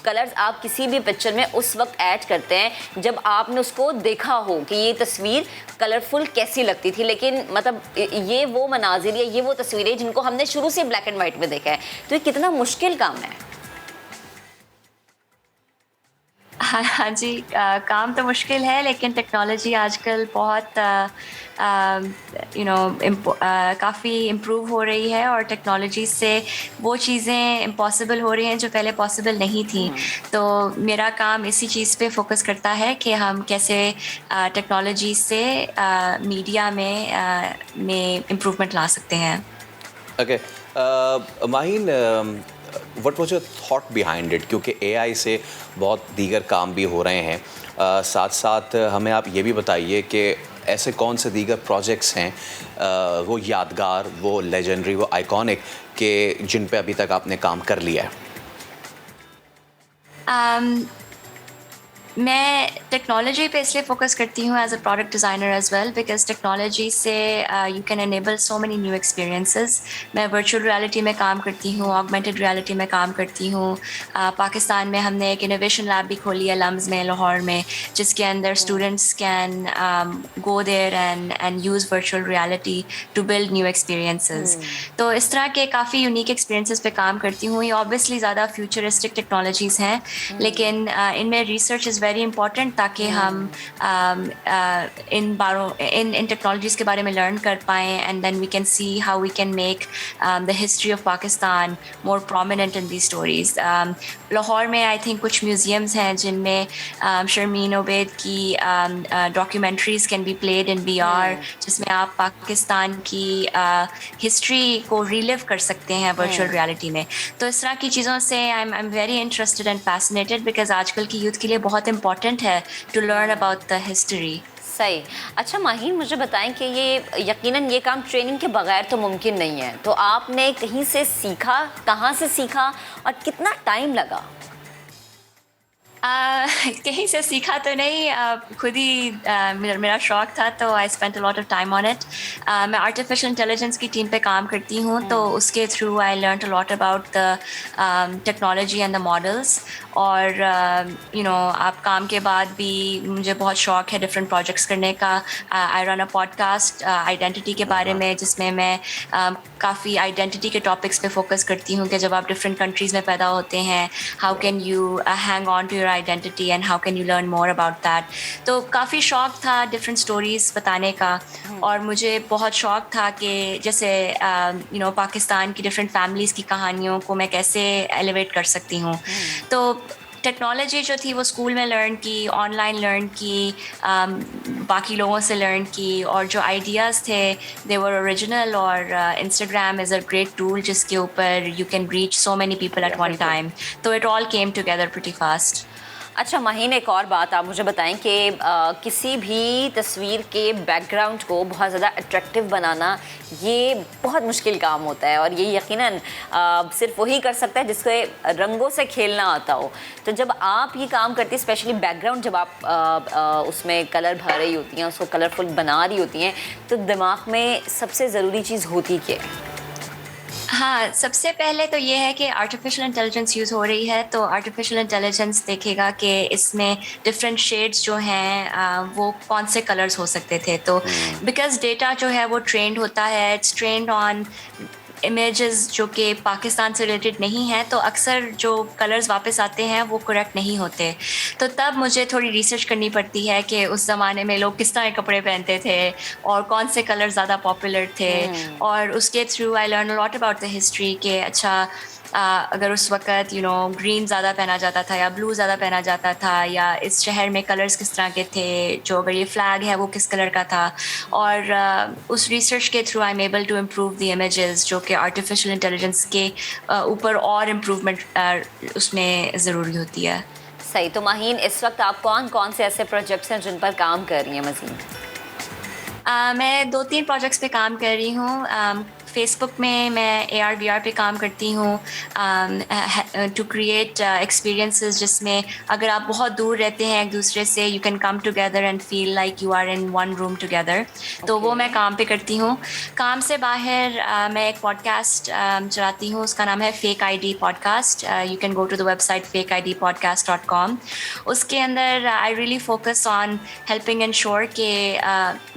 Speaker 1: کلرز آپ کسی بھی پکچر میں اس وقت ایڈ کرتے ہیں جب آپ نے اس کو دیکھا ہو کہ یہ تصویر کلرفل کیسی لگتی تھی. لیکن مطلب یہ وہ مناظر یا یہ وہ تصویریں جن کو ہم نے شروع سے بلیک اینڈ وائٹ میں دیکھا ہے، تو یہ کتنا مشکل کام ہے.
Speaker 9: ہاں جی، کام تو مشکل ہے، لیکن ٹیکنالوجی آج کل بہت کافی امپروو ہو رہی ہے، اور ٹیکنالوجی سے وہ چیزیں امپاسبل ہو رہی ہیں جو پہلے پاسبل نہیں تھیں. تو میرا کام اسی چیز پہ فوکس کرتا ہے کہ ہم کیسے ٹیکنالوجی سے میڈیا میں امپروومنٹ لا سکتے ہیں.
Speaker 8: Okay Maheen, what was your thought behind it? کیونکہ اے آئی سے بہت دیگر کام بھی ہو رہے ہیں، ساتھ ساتھ ہمیں آپ یہ بھی بتائیے کہ ایسے کون سے دیگر پروجیکٹس ہیں وہ یادگار، وہ لیجنڈری، وہ آئیکونک کہ جن پہ ابھی تک آپ نے کام کر لیا ہے؟
Speaker 9: میں ٹیکنالوجی پہ اس لیے فوکس کرتی ہوں as a product designer as well, because technology سے you can enable so many new experiences. میں ورچوئل ریالٹی میں کام کرتی ہوں، آگمنٹڈ ریالٹی میں کام کرتی ہوں. پاکستان میں ہم نے ایک انوویشن لیب بھی کھولی ہے لمز میں، لاہور میں، جس کے اندر students can go there and use virtual reality to build new experiences. تو اس طرح کے کافی یونیک ایکسپیرینسز پہ کام کرتی ہوں. یہ اوبیسلی زیادہ فیوچرسٹک ٹیکنالوجیز ہیں، لیکن ان میں ریسرچ از ویری امپورٹنٹ تاکہ ہم ان ٹیکنالوجیز کے بارے میں لرن کر پائیں، and then we can see how we can make the history of Pakistan more prominent in the stories. Lahore میں آئی تھنک کچھ میوزیمز ہیں جن میں شرمین عبید کی documentaries can be played in V R, جس میں آپ پاکستان کی ہسٹری کو ریلیو کر سکتے ہیں ورچوئل ریالٹی میں. تو اس طرح کی چیزوں سے I am very interested and fascinated, because آج کل کی یوتھ کے لیے بہت امپورٹنٹ ہے to learn about the history.
Speaker 1: صحیح. اچھا ماہین، مجھے بتائیں کہ یہ یقیناً یہ کام ٹریننگ کے بغیر تو ممکن نہیں ہے، تو آپ نے کہیں سے سیکھا، کہاں سے سیکھا اور کتنا ٹائم لگا؟
Speaker 9: कहीं से सीखा तो नहीं, खुद ही मेरा शौक था, तो I spent a lot of time on it. मैं आर्टिफिशियल इंटेलिजेंस की टीम पे काम करती हूँ, तो उसके through I learn a lot about the technology and the models. और आप काम के बाद भी मुझे बहुत शौक है डिफरेंट प्रोजेक्ट्स करने का. I run a podcast identity के बारे में, जिसमें मैं काफ़ी आइडेंटिटी के टॉपिक्स पे फोकस करती हूँ कि जब आप डिफरेंट कंट्रीज़ में पैदा होते हैं, how can you hang on to your identity and how can you learn more about that. तो काफ़ी शौक था डिफरेंट स्टोरीज़ बताने का. और मुझे बहुत शौक था कि जैसे पाकिस्तान की डिफरेंट फैमिलीज़ की कहानियों को मैं कैसे एलिवेट कर सकती हूँ. तो टेक्नोलॉजी जो थी वो स्कूल में लर्न की, ऑनलाइन लर्न की, बाकी लोगों से लर्न की, और जो आइडियाज़ थे दे वर ओरिजिनल. और Instagram is a great tool जिसके ऊपर you can reach so many people at one time. तो it all came together pretty fast.
Speaker 1: अच्छा माहीन, एक और बात आप मुझे बताएं कि किसी भी तस्वीर के बैकग्राउंड को बहुत ज़्यादा अट्रैक्टिव बनाना ये बहुत मुश्किल काम होता है, और ये यकीनन सिर्फ वही कर सकता है जिसके रंगों से खेलना आता हो. तो जब आप ये काम करती हैं, स्पेशली बैकग्राउंड जब आप उसमें कलर भर रही होती हैं, उसको कलरफुल बना रही होती हैं, तो दिमाग में सबसे ज़रूरी चीज़ होती क्या है?
Speaker 9: हाँ, सबसे पहले तो ये है कि आर्टिफिशियल इंटेलिजेंस यूज़ हो रही है, तो आर्टिफिशियल इंटेलिजेंस देखेगा कि इसमें डिफरेंट शेड्स जो हैं वो कौन से कलर्स हो सकते थे. तो बिकॉज डेटा जो है वो ट्रेंड होता है, इट्स ट्रेंड ऑन इमेजेस जो कि पाकिस्तान से रिलेटेड नहीं है, तो अक्सर जो कलर्स वापस आते हैं वो करेक्ट नहीं होते. तो तब मुझे थोड़ी रिसर्च करनी पड़ती है कि उस ज़माने में लोग किस तरह के कपड़े पहनते थे और कौन से कलर ज़्यादा पॉपुलर थे. और उसके through I learn a lot about the history के अच्छा अगर उस वक़्त ग्रीन ज़्यादा पहना जाता था या ब्लू ज़्यादा पहना जाता था, या इस शहर में कलर्स किस तरह के थे, जो अगर ये फ्लैग है वो किस कलर का था. और उस रिसर्च के through I am able to improve the images, जो कि आर्टिफिशियल इंटेलिजेंस के ऊपर और इम्प्रूवमेंट उसमें ज़रूरी होती है.
Speaker 1: सही. तो माहीन, इस वक्त आप कौन कौन से ऐसे प्रोजेक्ट्स हैं जिन पर काम कर रही हैं मज़ीद?
Speaker 9: मैं 2-3 प्रोजेक्ट्स पे काम कर रही हूँ. फेसबुक में मैं AR/VR पे काम करती हूँ टू क्रिएट एक्सपीरियंसेस जिसमें अगर आप बहुत दूर रहते हैं एक दूसरे से, you can come together and feel like you are in one room together. तो वो मैं काम पे करती हूँ. काम से बाहर मैं एक पॉडकास्ट चलाती हूँ, उसका नाम है fake ID podcast. You can go to the website fakeidpodcast.com. उसके अंदर I really focus on helping ensure के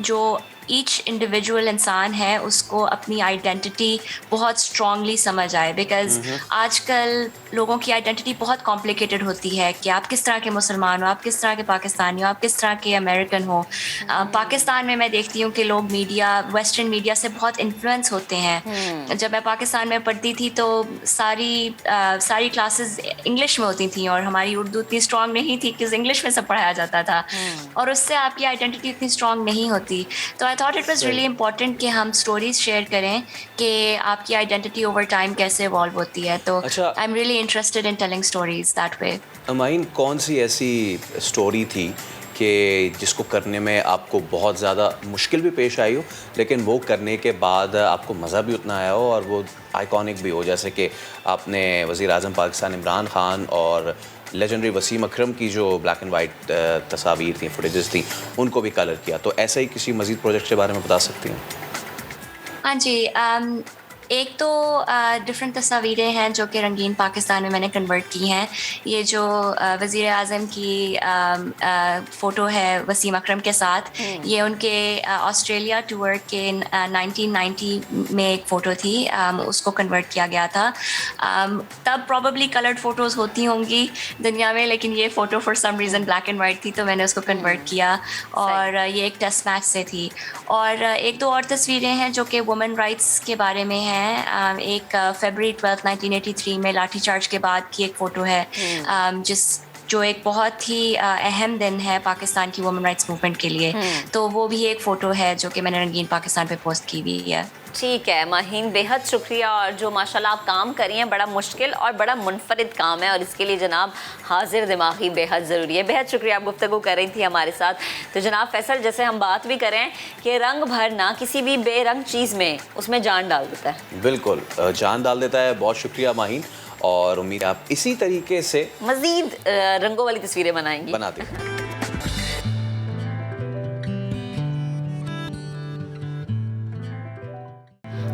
Speaker 9: जो ईच इंडिविजुअल इंसान है उसको अपनी आइडेंटिटी बहुत स्ट्रांगली समझ आए. बिकॉज आजकल लोगों की आइडेंटिटी बहुत कॉम्प्लिकेटेड होती है कि आप किस तरह के मुसलमान हो, आप किस तरह के पाकिस्तानी हो, आप किस तरह के अमेरिकन हो. पाकिस्तान में मैं देखती हूँ कि लोग मीडिया, वेस्टर्न मीडिया से बहुत इन्फ्लुएंस होते हैं. जब मैं पाकिस्तान में पढ़ती थी तो सारी क्लासेस इंग्लिश में होती थी, और हमारी उर्दू इतनी स्ट्रांग नहीं थी कि इंग्लिश में सब पढ़ाया जाता था, और उससे आपकी आइडेंटिटी इतनी स्ट्रांग नहीं होती. तो I thought it was really important कि हम स्टोरीज शेयर करें कि आपकी आइडेंटिटी ओवर टाइम कैसे इवॉल्व होती है. तो I am really interested in telling stories that way.
Speaker 8: Maheen, कौन सी ऐसी स्टोरी थी कि जिसको करने में आपको बहुत ज़्यादा मुश्किल भी पेश आई हो, लेकिन वो करने के बाद आपको मज़ा भी उतना आया हो और वो आइकॉनिक भी हो, जैसे कि आपने वज़ीर आज़म पाकिस्तान इमरान खान और लेजेंडरी वसीम अकरम की जो ब्लैक एंड वाइट तस्वीर थी, फुटेजेस थी, उनको भी कलर किया. तो ऐसा ही किसी मज़ीद प्रोजेक्ट के बारे में बता सकती हैं?
Speaker 9: हाँ जी. एक तो डिफरेंट तस्वीरें हैं जो कि रंगीन पाकिस्तान में मैंने कन्वर्ट की हैं. ये जो वज़ीर आज़म की फ़ोटो है वसीम अकरम के साथ, ये उनके ऑस्ट्रेलिया टूर के 1990 में एक फ़ोटो थी, उसको कन्वर्ट किया गया था. तब प्रॉबली कलर्ड फ़ोटोज़ होती होंगी दुनिया में, लेकिन ये photo for some reason black and white थी, तो मैंने उसको कन्वर्ट किया. और ये एक टेस्ट मैच से थी. और एक दो और तस्वीरें हैं जो कि वुमेन राइट्स के बारे में हैं. एक फरवरी 12, 1983 में लाठीचार्ज के बाद की एक फ़ोटो है, जो एक बहुत ही अहम दिन है पाकिस्तान की वुमेन राइट्स मूवमेंट के लिए. तो वो भी एक फ़ोटो है जो कि मैंने रंगीन पाकिस्तान पे पोस्ट की हुई है.
Speaker 1: ठीक है माहीन, बेहद शुक्रिया. और जो माशाल्लाह आप काम कर रही हैं, बड़ा मुश्किल और बड़ा मुनफरिद काम है, और इसके लिए जनाब हाजिर दिमागी बेहद ज़रूरी है. बेहद शुक्रिया, आप गुफ्तगू कर रही थी हमारे साथ. तो जनाब फैसल, जैसे हम बात भी करें कि रंग भरना किसी भी बेरंग चीज़ में उसमें जान डाल देता है.
Speaker 8: बिल्कुल जान डाल देता है. बहुत शुक्रिया माहीन. اور امید آپ اسی طریقے سے
Speaker 1: مزید رنگوں والی تصویریں بنائیں گی.
Speaker 8: بناتے ہیں.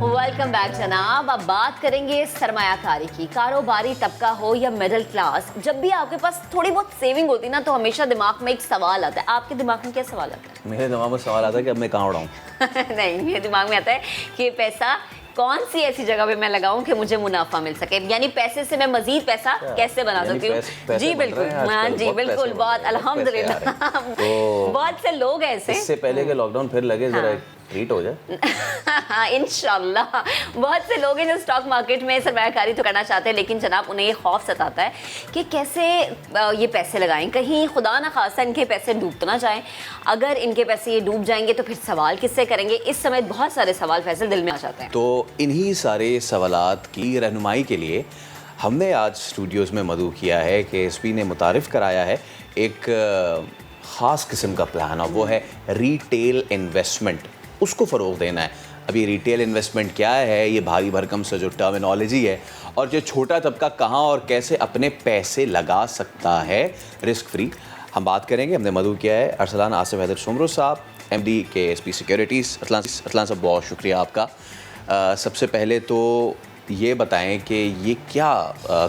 Speaker 1: ویلکم بیک جناب. اب بات کریں گے سرمایہ کاری کی. کاروباری طبقہ ہو یا مڈل کلاس, جب بھی آپ کے پاس تھوڑی بہت سیونگ ہوتی نا تو ہمیشہ دماغ میں ایک سوال آتا ہے. آپ کے دماغ میں کیا سوال آتا ہے؟
Speaker 8: میرے دماغ میں سوال آتا ہے کہ اب میں کہاں اڑاؤں.
Speaker 1: نہیں, میرے دماغ میں آتا ہے کہ یہ پیسہ کون سی ایسی جگہ پہ میں لگاؤں کہ مجھے منافع مل سکے, یعنی پیسے سے میں مزید پیسہ کیسے بنا سکتی ہوں. جی بالکل, ہاں جی بالکل, بہت الحمدللہ. بہت سے لوگ ایسے,
Speaker 8: اس سے پہلے کہ لاک ڈاؤن پھر لگے ذرا ٹریٹ ہو جائے
Speaker 1: انشاءاللہ. بہت سے لوگ ہیں جو اسٹاک مارکیٹ میں سرمایہ کاری تو کرنا چاہتے ہیں, لیکن جناب انہیں یہ خوف ستاتا ہے کہ کیسے یہ پیسے لگائیں, کہیں خدا نہ خواستہ ان کے پیسے ڈوب تو نہ جائیں. اگر ان کے پیسے یہ ڈوب جائیں گے تو پھر سوال کس سے کریں گے. اس سمے بہت سارے سوال فیصل دل میں آ جاتے ہیں.
Speaker 8: تو انہی سارے سوالات کی رہنمائی کے لیے ہم نے آج اسٹوڈیوز میں مدعو کیا ہے کہ ایس پی نے متعارف کرایا ہے ایک خاص قسم کا پلان, اور وہ ہے ریٹیل انویسٹمنٹ. اس کو فروغ دینا ہے. ابھی ریٹیل انویسٹمنٹ کیا ہے, یہ بھاری بھرکم سے جو ٹرمینالوجی ہے, اور جو چھوٹا طبقہ کہاں اور کیسے اپنے پیسے لگا سکتا ہے رسک فری, ہم بات کریں گے. ہم نے مدعو کیا ہے ارسلان آصف حیدر سمرو صاحب, ایم ڈی کے ایس پی سیکیورٹیز. ارسلان صاحب بہت شکریہ آپ کا. سب سے پہلے تو یہ بتائیں کہ یہ کیا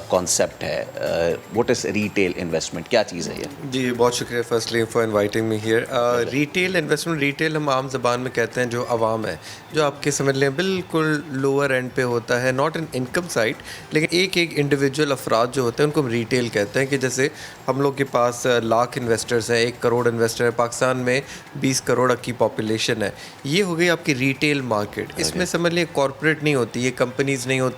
Speaker 8: کانسیپٹ ہے, واٹ از ریٹیل انویسٹمنٹ, کیا چیز ہے یہ؟
Speaker 10: جی بہت شکریہ firstly for inviting me here. Retail investment, retail ہم عام زبان میں کہتے ہیں جو عوام ہے, جو آپ کے سمجھ لیں بالکل لوور اینڈ پہ ہوتا ہے, ناٹ ان انکم سائڈ, لیکن ایک انڈیویجول افراد جو ہوتے ہیں ان کو ہم ریٹیل کہتے ہیں. کہ جیسے ہم لوگ کے پاس لاکھ انویسٹرز ہیں, 1 کروڑ انویسٹر ہے, پاکستان میں 20 کروڑ کی پاپولیشن ہے. یہ ہو گئی آپ کی ریٹیل مارکیٹ. اس میں سمجھ لیں کارپوریٹ نہیں ہوتی, یہ کمپنیز نہیں ہوتی,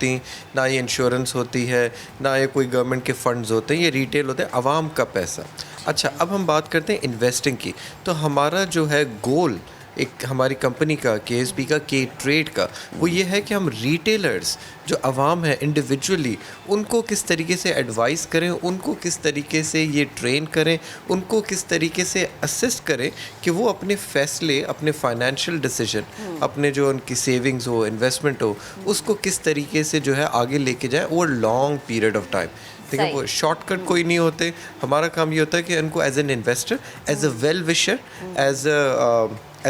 Speaker 10: نہ یہ انشورنس ہوتی ہے, نہ یہ کوئی گورنمنٹ کے فنڈز ہوتے ہیں, یہ ریٹیل ہوتے ہیں, عوام کا پیسہ. اچھا, اب ہم بات کرتے ہیں انویسٹنگ کی. تو ہمارا جو ہے گول ایک ہماری کمپنی کا, کے ایس پی کا, کے ٹریڈ کا, وہ یہ ہے کہ ہم ریٹیلرز جو عوام ہے انڈیویجولی, ان کو کس طریقے سے ایڈوائز کریں, ان کو کس طریقے سے یہ ٹرین کریں, ان کو کس طریقے سے اسسٹ کریں کہ وہ اپنے فیصلے, اپنے فائنینشیل ڈیسیجن, اپنے جو ان کی سیونگز ہو, انویسٹمنٹ ہو, اس کو کس طریقے سے جو ہے آگے لے کے جائیں over long period of time. دیکھیں وہ شارٹ کٹ کوئی نہیں ہوتے. ہمارا کام یہ ہوتا ہے کہ ان کو as an investor, as a well wisher, as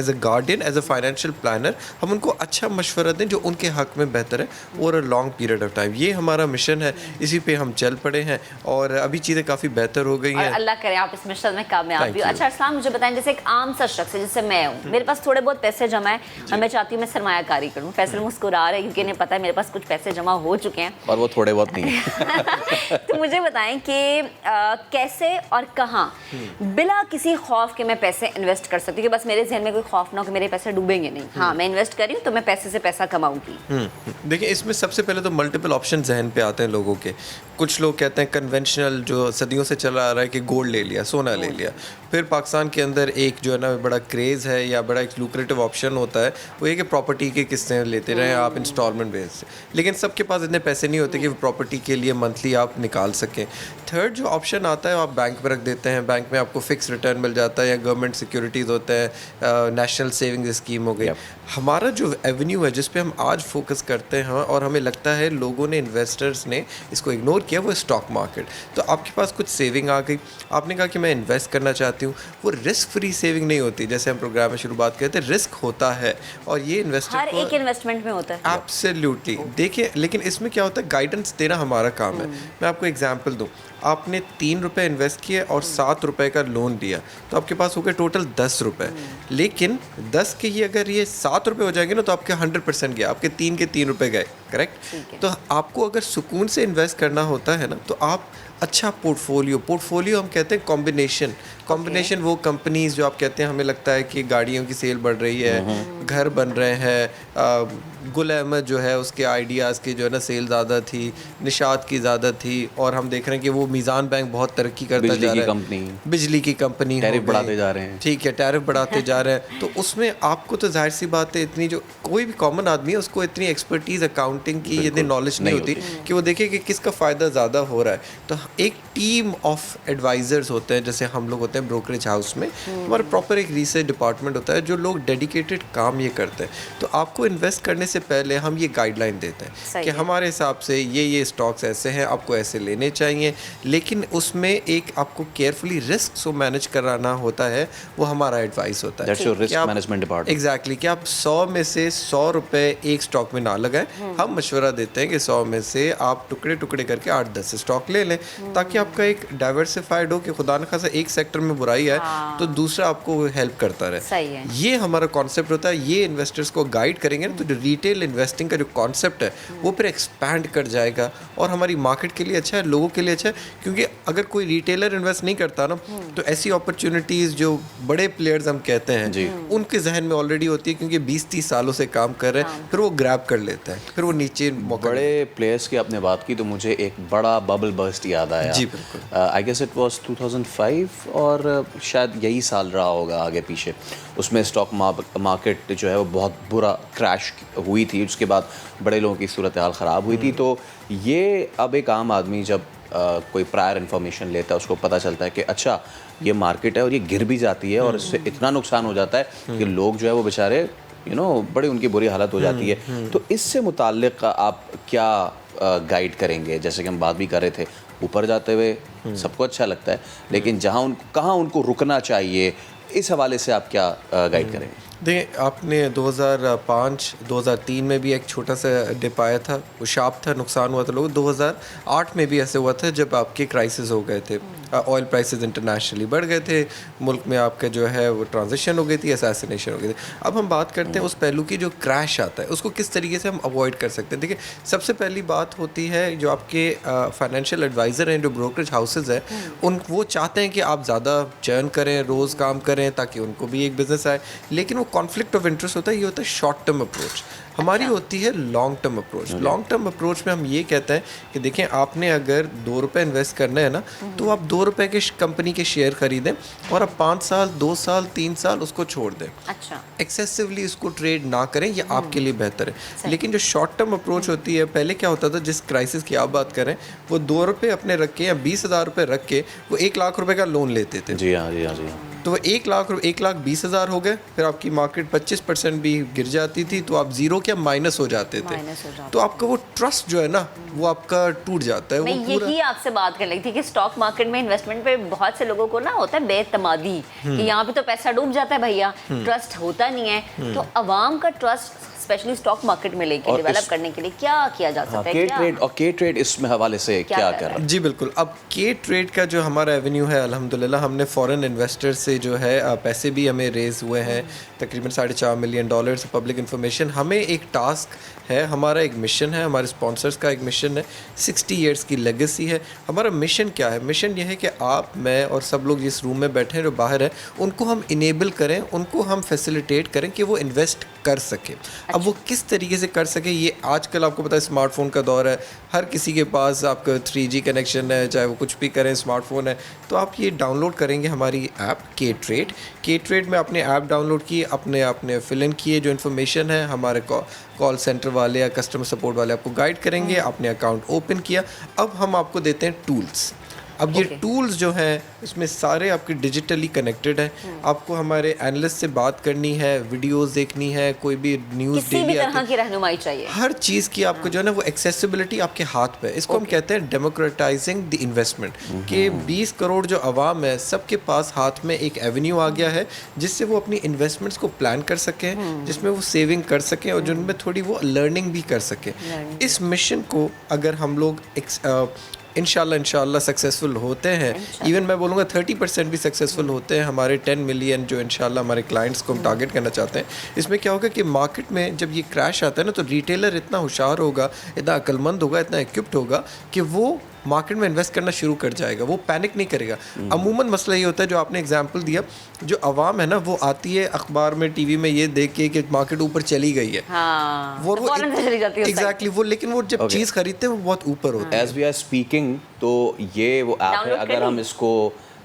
Speaker 10: a guardian, as a financial planner, ہم ان کو اچھا مشورہ دیں جو ان کے حق میں بہتر ہے over a long period of time. یہ ہمارا مشن ہے, اسی پہ ہم چل پڑے ہیں, اور ابھی چیزیں کافی بہتر ہو گئی ہیں.
Speaker 1: اور اللہ کرے آپ اس مشن میں کامیاب بھی ہو. اچھا ارسلان, مجھے بتائیں, جیسے ایک عام سا شخص ہے جیسے میں ہوں, میرے پاس تھوڑے بہت پیسے جمع ہیں اور میں چاہتی ہوں میں سرمایہ کاری کروں. فیصل مسکرا رہے ہیں کیونکہ انہیں پتہ ہے میرے پاس کچھ پیسے جمع ہو چکے ہیں,
Speaker 8: اور وہ تھوڑے بہت نہیں ہیں.
Speaker 1: تو مجھے بتائیں کہ کیسے اور کہاں بلا کسی خوف کے میں پیسے انویسٹ کر سکتی ہوں, کہ بس میرے ذہن میں کوئی خوف نہ ہو کہ میرے پیسے ڈوبیں گے نہیں. ہاں, میں انویسٹ کر رہی ہوں تو میں پیسے سے پیسہ کماؤں گی.
Speaker 10: دیکھیں اس میں سب سے پہلے تو ملٹیپل آپشن ذہن پہ آتے ہیں لوگوں کے. کچھ لوگ کہتے ہیں کنونشنل جو صدیوں سے چلا آ رہا ہے کہ گولڈ لے لیا, سونا لے لیا. پھر پاکستان کے اندر ایک جو ہے نا بڑا کریز ہے یا بڑا ایک لوکریٹو آپشن ہوتا ہے, وہ یہ کہ پراپرٹی کے قسطیں لیتے رہیں آپ انسٹالمنٹ بیس سے. لیکن سب کے پاس اتنے پیسے نہیں ہوتے کہ پراپرٹی کے لیے منتھلی آپ نکال سکیں. تھرڈ جو آپشن آتا ہے آپ بینک میں رکھ دیتے ہیں, بینک میں آپ کو فکس ریٹرن مل جاتا ہے, یا گورنمنٹ سیکیورٹیز ہوتے ہیں, نیشنل سیونگز اسکیم ہو گئی. ہمارا جو ایونیو ہے جس پہ ہم آج فوکس کرتے ہیں, اور ہمیں لگتا ہے لوگوں نے, انویسٹرز نے اس کو اگنور کیا, وہ اسٹاک مارکیٹ. تو آپ کے پاس کچھ سیونگ آ گئی, آپ نے کہا کہ میں انویسٹ کرنا چاہتی ہوں. وہ رسک فری سیونگ نہیں ہوتی, جیسے ہم پروگرام میں شروع بات کرتے ہیں, رسک ہوتا ہے, اور یہ انویسٹر
Speaker 1: ہر ایک انویسٹمنٹ میں ہوتا ہے.
Speaker 10: ایبسلیوٹلی. دیکھیں لیکن اس میں کیا ہوتا ہے, گائیڈنس دینا ہمارا کام ہے. میں آپ کو ایگزامپل دوں, آپ نے 3 روپے انویسٹ کیے اور 7 روپے کا لون دیا, تو آپ کے پاس ہو گئے ٹوٹل 10 روپے. لیکن 10 کے ہی اگر یہ 7 روپے ہو جائیں گے نا, تو آپ کے 100% گیا, آپ کے 3 کے 3 روپے گئے, کریکٹ. تو آپ کو اگر سکون سے انویسٹ کرنا ہوتا ہے نا, تو آپ اچھا پورٹفولیو ہم کہتے ہیں کمبینیشن وہ کمپنیز جو آپ کہتے ہیں, ہمیں لگتا ہے کہ گاڑیوں کی سیل بڑھ رہی ہے, گھر بن رہے ہیں, گل احمد جو ہے اس کے آئیڈیاز کی جو ہے نا سیل زیادہ تھی, نشاط کی زیادہ تھی, اور ہم دیکھ رہے ہیں کہ وہ میزان بینک بہت ترقی کرتا جا رہا ہے, بجلی کی کمپنی
Speaker 8: ٹیرف بڑھاتے جا رہے ہیں.
Speaker 10: ٹھیک ہے, ٹیرف بڑھاتے جا رہے ہیں. تو اس میں آپ کو تو ظاہر سی بات ہے, اتنی جو کوئی بھی کامن آدمی ہے اس کو اتنی ایکسپرٹیز اکاؤنٹنگ کی اتنی نالج نہیں ہوتی کہ وہ دیکھے کہ کس کا فائدہ زیادہ ہو رہا ہے. تو ایک ٹیم آف ایڈوائزرز ہوتے ہیں, جیسے ہم لوگ ہوتے होते हैं ब्रोकरेज हाउस में, हमारा प्रॉपर एक रिसर्च डिपार्टमेंट होता है जो लोग डेडिकेटेड काम ये करते हैं. तो आपको इन्वेस्ट करने से पहले हम ये गाइडलाइन देते हैं कि हमारे हिसाब से ये स्टॉक्स ऐसे हैं, आपको ऐसे लेने चाहिए, लेकिन उसमें एक आपको केयरफुली रिस्क को मैनेज कराना होता है, वो हमारा एडवाइस होता है.
Speaker 8: That's your risk management department.
Speaker 10: Exactly, कि आप 100 में से 100 रुपए एक स्टॉक में ना लगाएं. हम मशवरा देते हैं कि 100 में से आप टुकड़े टुकड़े करके 8-10 स्टॉक ले लें, ताकि आपका एक डाइवर्सिफाइड हो कि खुदा न खासा एक सेक्टर में बुराई है तो दूसरा आपको हेल्प करता रहे.
Speaker 1: सही है.
Speaker 10: ये हमारा कॉन्सेप्ट होता है. ये इन्वेस्टर्स को गाइड करेंगे ना, तो जो रिटेल इन्वेस्टिंग का जो कॉन्सेप्ट है वो फिर एक्सपैंड कर जाएगा और हमारी मार्केट के लिए अच्छा है, लोगों के लिए अच्छा है. क्योंकि अगर कोई रिटेलर इन्वेस्ट नहीं करता ना, तो ऐसी अपॉर्चुनिटीज़ जो बड़े प्लेयर्स हम कहते हैं उनके जहन में ऑलरेडी होती है, क्योंकि 20-30 सालों से काम कर रहे हैं, फिर वो ग्रैब कर लेता है, फिर वो नीचे
Speaker 8: बड़े प्लेयर्स की आपने बात की तो मुझे एक बड़ा बबल बर्स्ट याद आया.
Speaker 10: जी बिल्कुल.
Speaker 8: आई गेस इट वाज 2005 और शायद यही साल रहा होगा आगे पीछे. उसमें स्टॉक मार्केट जो है वो बहुत बुरा क्रैश हुई थी. उसके बाद बड़े लोगों की सूरत हाल ख़राब हुई थी. तो ये अब एक आम आदमी जब कोई प्रायर इन्फॉर्मेशन लेता है, उसको पता चलता है कि अच्छा ये मार्केट है और ये गिर भी जाती है और इससे इतना नुकसान हो जाता है कि लोग जो है वो बेचारे बड़ी उनकी बुरी हालत हो जाती है. तो इससे मुताल्लिक आप क्या गाइड करेंगे? जैसे कि हम बात भी कर रहे थे, ऊपर जाते हुए सबको अच्छा लगता है, लेकिन कहाँ उनको रुकना चाहिए, इस हवाले से आप क्या गाइड करेंगे?
Speaker 10: देखिए, आपने 2005-2003 में भी एक छोटा सा डिप आया था, वो शार्प था, नुकसान हुआ था लोगों. 2008 में भी ऐसे हुआ था जब आपके क्राइसिस हो गए थे, ऑयल प्राइसेस इंटरनेशनली बढ़ गए थे, मुल्क में आपका जो है वो ट्रांजिशन हो गई थी, असैसिनेशन हो गई थी. अब हम बात करते हैं उस पहलू की जो क्रैश आता है, उसको किस तरीके से हम अवॉइड कर सकते हैं. देखिए, सबसे पहली बात होती है जो आपके फाइनेंशियल एडवाइज़र हैं, जो ब्रोकरेज हाउसेज हैं, वो चाहते हैं कि आप ज़्यादा चर्न करें, रोज़ काम करें, ताकि उनको भी एक बिज़नेस आए. लेकिन वो कॉन्फ्लिक्ट ऑफ इंटरेस्ट होता है. ये होता है शॉर्ट टर्म अप्रोच. हमारी होती है long term approach. Long term approach में हम ये कहते हैं कि देखें, आपने अगर 2 रुपये इन्वेस्ट करना है ना, तो आप 2 रुपये के कंपनी के शेयर खरीदें और आप 5 साल, 2 साल, 3 साल उसको छोड़ दें.
Speaker 1: अच्छा.
Speaker 10: एक्सेसिवली इसको ट्रेड ना करें, ये आपके लिए बेहतर है. लेकिन जो शॉर्ट टर्म अप्रोच होती है, पहले क्या होता था, जिस क्राइसिस की आप बात करें, वो 2 रुपये अपने रख के या 20,000 रुपये रख के वो 1 लाख रुपये का लोन लेते थे.
Speaker 8: जी हाँ, जी हाँ, जी हाँ.
Speaker 10: तो वो 1,20,000 हो गए, फिर आपकी मार्केट 25% भी गिर जाती थी, तो आप जीरो क्या माइनस हो जाते थे. तो आपका वो ट्रस्ट जो है ना, वो आपका टूट जाता है.
Speaker 1: मैं यही आपसे बात कर रही थी कि स्टॉक मार्केट में इन्वेस्टमेंट पे बहुत से लोगों को ना होता है बेतमादी कि यहाँ पे तो पैसा डूब जाता है भैया, ट्रस्ट होता नहीं है. तो अवाम का ट्रस्ट स्पेशली स्टॉक मार्केट में लेके डेवलप करने के लिए क्या किया जा सकता है?
Speaker 8: के ट्रेड इसमें हवाले से क्या कर रहा है?
Speaker 10: जी बिल्कुल. अब के ट्रेड का जो हमारा एवेन्यू है, अल्हम्दुलिल्लाह हमने फॉरेन इन्वेस्टर से जो है पैसे भी हमें रेज हुए हैं, तकरीबन $4.5 मिलियन. Public information. हमें एक टास्क है, हमारा एक मिशन है, हमारे स्पॉन्सर्स का एक मिशन है, 60 ईयर्स की लेगेसी है. हमारा मिशन क्या है? मिशन ये है कि आप, मैं और सब लोग जिस रूम में बैठे हैं, जो बाहर हैं, उनको हम इनेबल करें, उनको हम फैसिलिटेट करें कि वो इन्वेस्ट कर सकें. अब वो किस तरीके से कर सके, ये आजकल आपको पता है स्मार्टफोन का दौर है, हर किसी के पास आपका 3G कनेक्शन है, चाहे वो कुछ भी करें, स्मार्टफोन है. तो आप ये डाउनलोड करेंगे हमारी ऐप के ट्रेड में आपने ऐप डाउनलोड की, आपने फिल इन किए, जो इन्फॉर्मेशन है हमारे कॉल सेंटर वाले या कस्टमर सपोर्ट वाले आपको गाइड करेंगे. आपने अकाउंट ओपन किया, अब हम आपको देते हैं टूल्स. अब ये टूल्स जो हैं इसमें सारे आपके डिजिटली कनेक्टेड हैं. आपको हमारे एनालिस्ट से बात करनी है, वीडियोस देखनी है, कोई भी न्यूज़ डेली
Speaker 1: तरह की रहनुमाई चाहिए,
Speaker 10: हर चीज़ की आपको जो है ना वो एक्सेसिबिलिटी आपके हाथ पे. इसको हम कहते हैं डेमोक्रेटाइजिंग द इन्वेस्टमेंट. कि 20 करोड़ जो आवाम है, सबके पास हाथ में एक एवेन्यू आ गया है जिससे वो अपनी इन्वेस्टमेंट्स को प्लान कर सकें, जिसमें वो सेविंग कर सकें और जिनमें थोड़ी वो लर्निंग भी कर सकें. इस मिशन को अगर हम लोग इंशाल्लाह सक्सेसफुल होते हैं, इवन मैं बोलूँगा 30% भी सक्सेसफुल होते हैं, हमारे 10 मिलियन जो इंशाल्लाह हमारे क्लाइंट्स को हम टारगेट करना चाहते हैं. इसमें क्या होगा कि मार्केट में जब ये क्रैश आता है ना, तो रिटेलर इतना होशियार होगा, इतना अक्लमंद होगा, इतना इक्विप्ड होगा कि वो मार्केट में इन्वेस्ट करना शुरू कर जाएगा. वो पैनिक नहीं करेगा. अमूमन मसला ये होता है, जो आपने एग्जांपल दिया, जो आवाम है ना वो आती है अखबार में, टीवी में ये देख के कि मार्केट ऊपर चली गई है,
Speaker 1: वो चली जाती है
Speaker 10: एग्जैक्टली वो, लेकिन वो जब चीज़ खरीदते हैं वो बहुत ऊपर होता है.
Speaker 8: एज वी आर स्पीकिंग, तो ये वो ऐप है, अगर हम इसको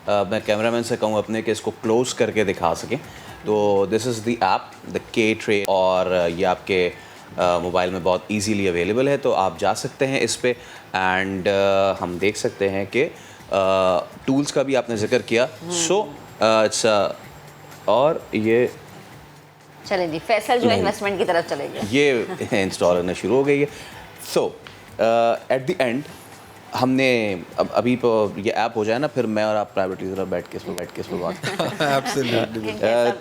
Speaker 8: मैं कैमरामैन से कहूँ अपने कि इसको क्लोज करके दिखा सकें, तो this is the app, the के ट्रेड, और ये आपके मोबाइल में बहुत इजीली अवेलेबल है. तो आप जा सकते हैं इस पे एंड हम देख सकते हैं कि ٹولز کا بھی آپ نے ذکر کیا. سو اٹس اور یہ
Speaker 1: چلیں جی فیصل جو انویسٹمنٹ کی طرف چلے گئے,
Speaker 8: یہ انسٹال ہونا شروع ہو گئی ہے. سو ایٹ دی اینڈ ہم نے ابھی یہ ایپ ہو جائے نا, پھر میں اور آپ پرائیویٹلی ذرا بیٹھ کے اس پہ بات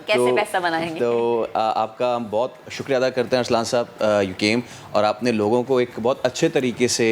Speaker 1: کیسے پیسہ بنائیں گے.
Speaker 8: تو آپ کا ہم بہت شکریہ ادا کرتے ہیں ارسلان صاحب, یو کیم, اور آپ نے لوگوں کو ایک بہت اچھے طریقے سے